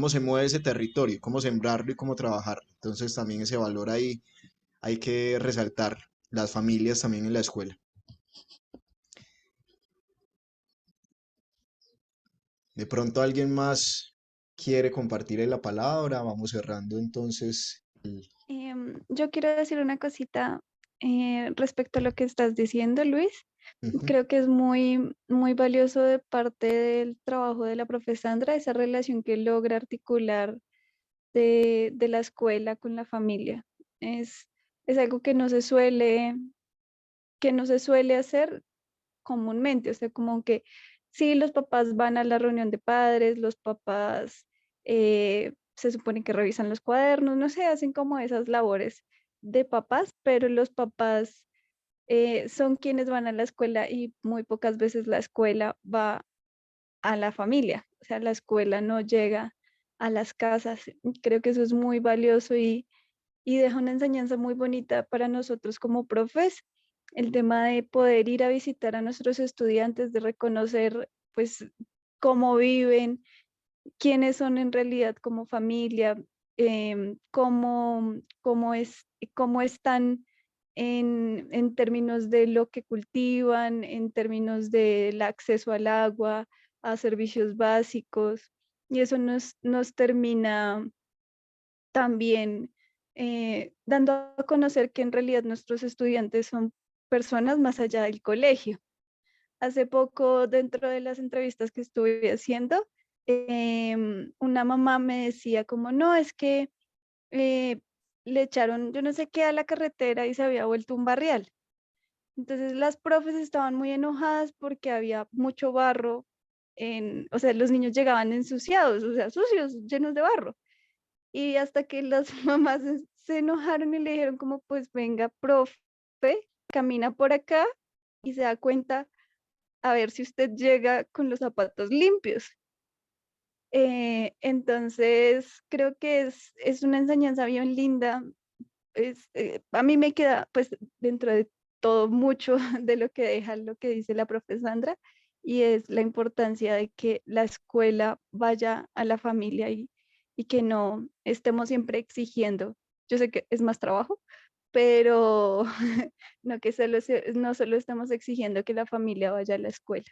se mueve ese territorio, cómo sembrarlo y cómo trabajar. Entonces también ese valor ahí hay que resaltar, las familias también en la escuela. De pronto alguien más quiere compartir la palabra, vamos cerrando entonces. Yo quiero decir una cosita respecto a lo que estás diciendo, Luis. Ujú. Creo que es muy, muy valioso de parte del trabajo de la profesora Sandra, esa relación que logra articular de la escuela con la familia. Es algo que no se suele hacer comúnmente, o sea, como que sí, los papás van a la reunión de padres, los papás se supone que revisan los cuadernos, no sé, hacen como esas labores de papás, pero los papás son quienes van a la escuela y muy pocas veces la escuela va a la familia, o sea, la escuela no llega a las casas. Creo que eso es muy valioso y deja una enseñanza muy bonita para nosotros como profes, el tema de poder ir a visitar a nuestros estudiantes, de reconocer pues cómo viven, quiénes son en realidad como familia, cómo están en términos de lo que cultivan, en términos del acceso al agua, a servicios básicos, y eso nos termina también dando a conocer que en realidad nuestros estudiantes son personas más allá del colegio. Hace poco, dentro de las entrevistas que estuve haciendo, una mamá me decía como, no, es que eh, le echaron yo no sé qué a la carretera y se había vuelto un barrial. Entonces las profes estaban muy enojadas porque había mucho barro, o sea, los niños llegaban ensuciados, o sea, sucios, llenos de barro. Y hasta que las mamás se enojaron y le dijeron como, pues venga, profe, camina por acá y se da cuenta a ver si usted llega con los zapatos limpios. Entonces, creo que es una enseñanza bien linda. A mí me queda, pues, dentro de todo mucho de lo que deja lo que dice la profe Sandra, y es la importancia de que la escuela vaya a la familia y que no estemos siempre exigiendo. Yo sé que es más trabajo, pero no que no solo estamos exigiendo que la familia vaya a la escuela.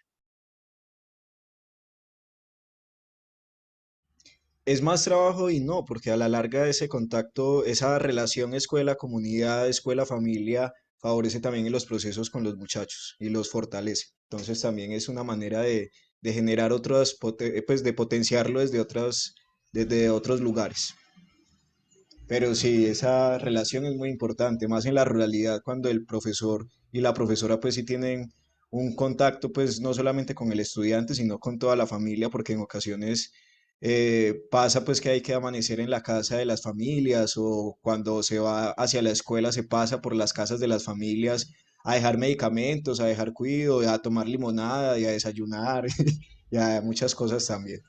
Es más trabajo y no, porque a la larga ese contacto, esa relación escuela-comunidad, escuela-familia, favorece también en los procesos con los muchachos y los fortalece. Entonces también es una manera de generar otras, pues de potenciarlo desde otros lugares. Pero sí, esa relación es muy importante, más en la ruralidad, cuando el profesor y la profesora pues sí tienen un contacto pues no solamente con el estudiante, sino con toda la familia, porque en ocasiones pasa pues que hay que amanecer en la casa de las familias o cuando se va hacia la escuela se pasa por las casas de las familias a dejar medicamentos, a dejar cuido, a tomar limonada y a desayunar y a muchas cosas también.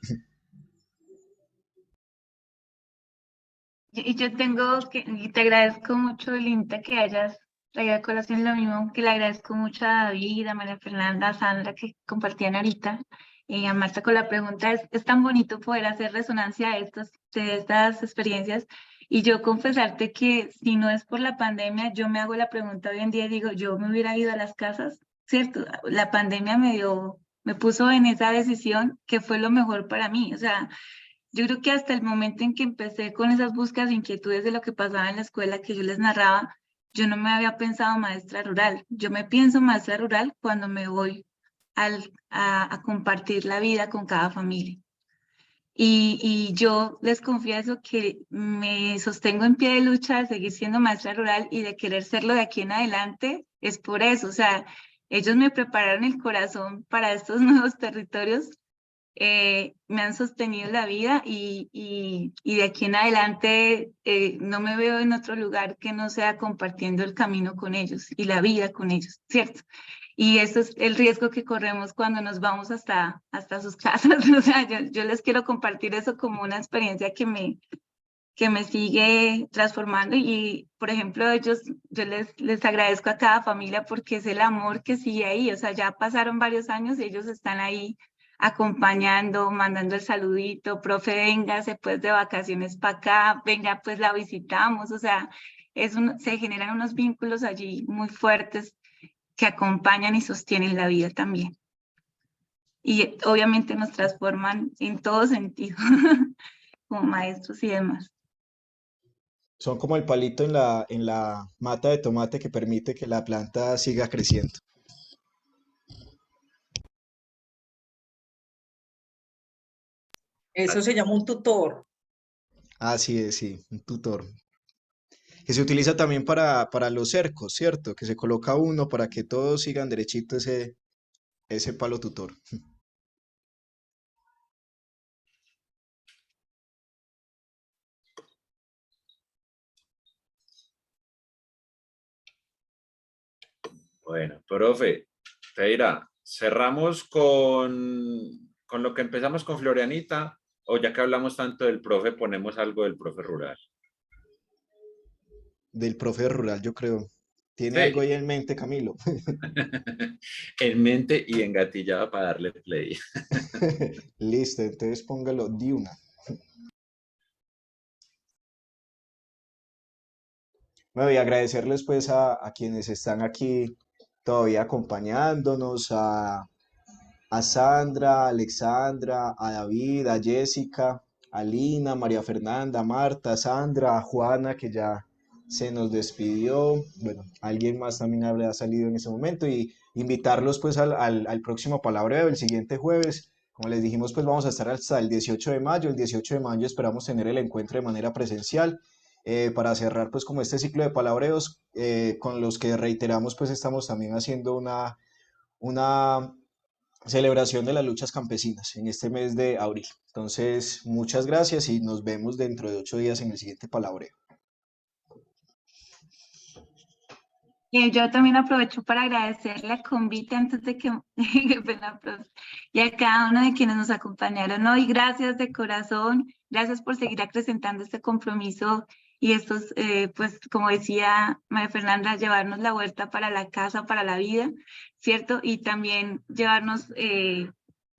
Y yo tengo que, y te agradezco mucho, Linda, que hayas traído a colación lo mismo, que le agradezco mucho a David, a María Fernanda, a Sandra, que compartían ahorita, y a Marta con la pregunta. Es tan bonito poder hacer resonancia de estas experiencias. Y yo confesarte que si no es por la pandemia, yo me hago la pregunta hoy en día y digo, yo me hubiera ido a las casas, ¿cierto? La pandemia me puso en esa decisión que fue lo mejor para mí. O sea, yo creo que hasta el momento en que empecé con esas búsquedas, inquietudes de lo que pasaba en la escuela que yo les narraba, yo no me había pensado maestra rural. Yo me pienso maestra rural cuando me voy a compartir la vida con cada familia. Y yo les confieso que me sostengo en pie de lucha de seguir siendo maestra rural y de querer serlo de aquí en adelante, es por eso. O sea, ellos me prepararon el corazón para estos nuevos territorios, me han sostenido la vida y de aquí en adelante no me veo en otro lugar que no sea compartiendo el camino con ellos y la vida con ellos, ¿cierto? Y eso es el riesgo que corremos cuando nos vamos hasta sus casas. O sea, yo les quiero compartir eso como una experiencia que me sigue transformando y, por ejemplo, yo les agradezco a cada familia porque es el amor que sigue ahí. O sea, ya pasaron varios años y ellos están ahí acompañando, mandando el saludito, profe, véngase pues de vacaciones para acá, venga pues la visitamos. O sea, se generan unos vínculos allí muy fuertes que acompañan y sostienen la vida también. Y obviamente nos transforman en todo sentido, como maestros y demás. Son como el palito en la mata de tomate que permite que la planta siga creciendo. Eso se llama un tutor. Así es, sí, un tutor. Que se utiliza también para los cercos, ¿cierto? Que se coloca uno para que todos sigan derechito ese palo tutor. Bueno, profe, Teira, cerramos con lo que empezamos con Florianita, o ya que hablamos tanto del profe, ponemos algo del profe rural. Del profe rural, yo creo. ¿Tiene algo Sí. ahí en mente, Camilo? En mente y engatillada para darle play. Listo, entonces póngalo de una. Bueno, y agradecerles pues a quienes están aquí todavía acompañándonos, a Sandra, a Alexandra, a David, a Jessica, a Lina, María Fernanda, a Marta, a Sandra, a Juana, que ya se nos despidió. Bueno, alguien más también habrá salido en ese momento y invitarlos pues al próximo palabreo el siguiente jueves. Como les dijimos, pues vamos a estar hasta el 18 de mayo. El 18 de mayo esperamos tener el encuentro de manera presencial para cerrar pues como este ciclo de palabreos con los que reiteramos pues estamos también haciendo una celebración de las luchas campesinas en este mes de abril. Entonces, muchas gracias y nos vemos dentro de 8 días en el siguiente palabreo. Yo también aprovecho para agradecerle a Convite antes de que y a cada uno de quienes nos acompañaron hoy. Gracias de corazón, gracias por seguir acrecentando este compromiso y estos, pues como decía María Fernanda, llevarnos la huerta para la casa, para la vida, ¿cierto? Y también llevarnos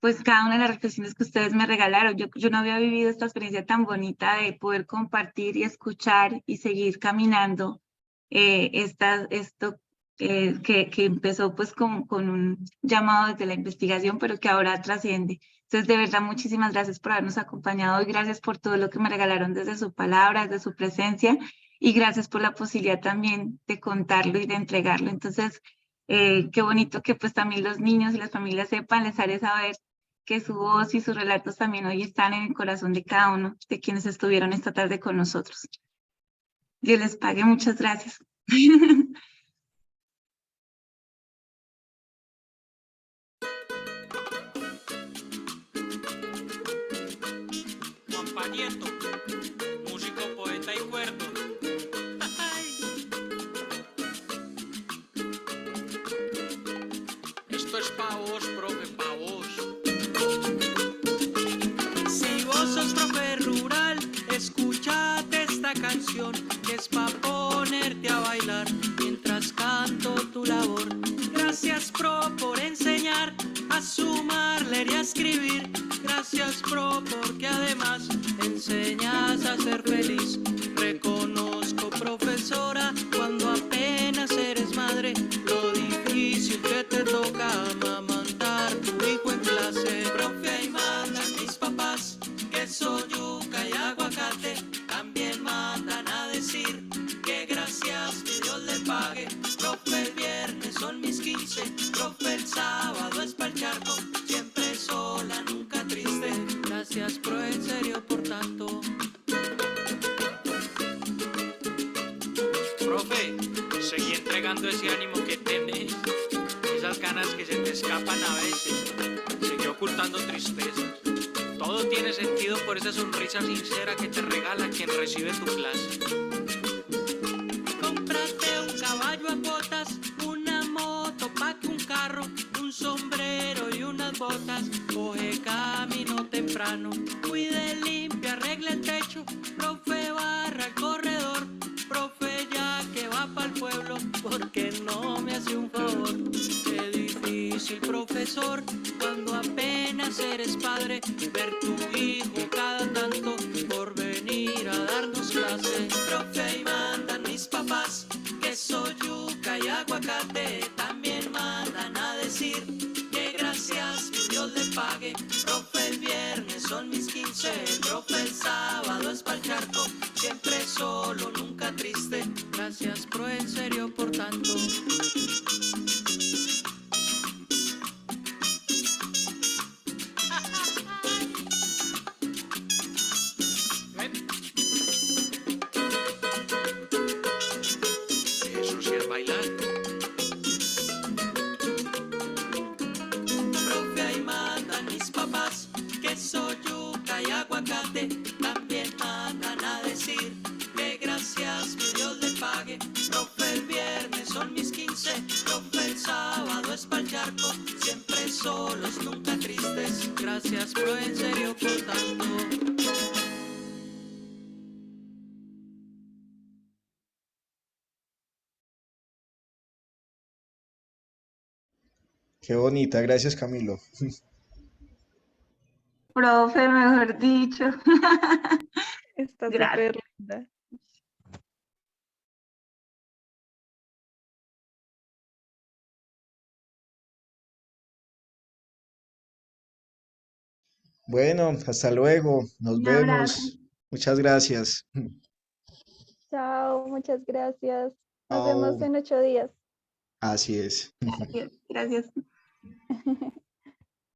pues cada una de las reflexiones que ustedes me regalaron. Yo no había vivido esta experiencia tan bonita de poder compartir y escuchar y seguir caminando esto que empezó pues con un llamado desde la investigación, pero que ahora trasciende. Entonces, de verdad, muchísimas gracias por habernos acompañado y gracias por todo lo que me regalaron desde su palabra, desde su presencia, y gracias por la posibilidad también de contarlo y de entregarlo. Entonces, qué bonito que pues también los niños y las familias sepan, les haré saber que su voz y sus relatos también hoy están en el corazón de cada uno de quienes estuvieron esta tarde con nosotros. Dios les pague, muchas gracias. Juan Panieto, músico, poeta y cuerdo. Esto es pa' vos, profe, pa' vos. Si vos sos profe rural, escúchate esta canción, que es pa' ponerte a bailar mientras canto tu labor. Gracias, pro, por enseñar a sumar, leer y a escribir. Gracias, pro, porque además enseñas a ser feliz. Reconozco, profesora, cuando apenas eres madre, lo difícil que te toca amamantar tu hijo en clase. Profe, ahí mandan mis papás, queso, yuca y aguacate. También mandan a decir que gracias, que Dios le pague. Profe, el viernes son mis 15, profe, el sábado es pa'l charco. Siempre sola, nunca triste. Gracias, pro, en serio, por tanto. Profe, seguí entregando ese ánimo que tenés, esas ganas que se te escapan a veces. Seguí ocultando tristezas. Todo tiene sentido por esa sonrisa sincera que te regala quien recibe tu clase. Cómprate un caballo a botas, una moto, pa' que un carro, un sombrero y unas botas. Coge camino temprano, cuide, limpia, arregle el techo. Profe, barra el corredor. Profe, ya que va pa'l pueblo, porque no me hace un favor. Qué difícil, profesor, cuando apenas eres padre, ver tu hijo cada tanto por venir a darnos clase. Profe, y mandan mis papás, queso, yuca y aguacate. También mandan a decir que gracias, que Dios le pague. Profe, el viernes son mis 15, profe, el sábado es pa'l charco. Siempre solo, nunca triste. Gracias, pro, en serio, por tanto. Eso sí es bailar. Profe, ahí mandan mis papás, queso, yuca y aguacate. También mandan a decir que gracias, que Dios le pague. Profe, el viernes son mis 15, profe, el sábado es pa'l charco. Siempre solos, nunca tristes. Gracias, pro, en serio, por tanto. Qué bonita, gracias Camilo. Profe, mejor dicho. Está Gracias. súper linda. Bueno, hasta luego, nos Un abrazo. vemos. Muchas gracias. Chao, muchas gracias. Nos Chao. vemos en 8 días. Así es. Gracias. Gracias.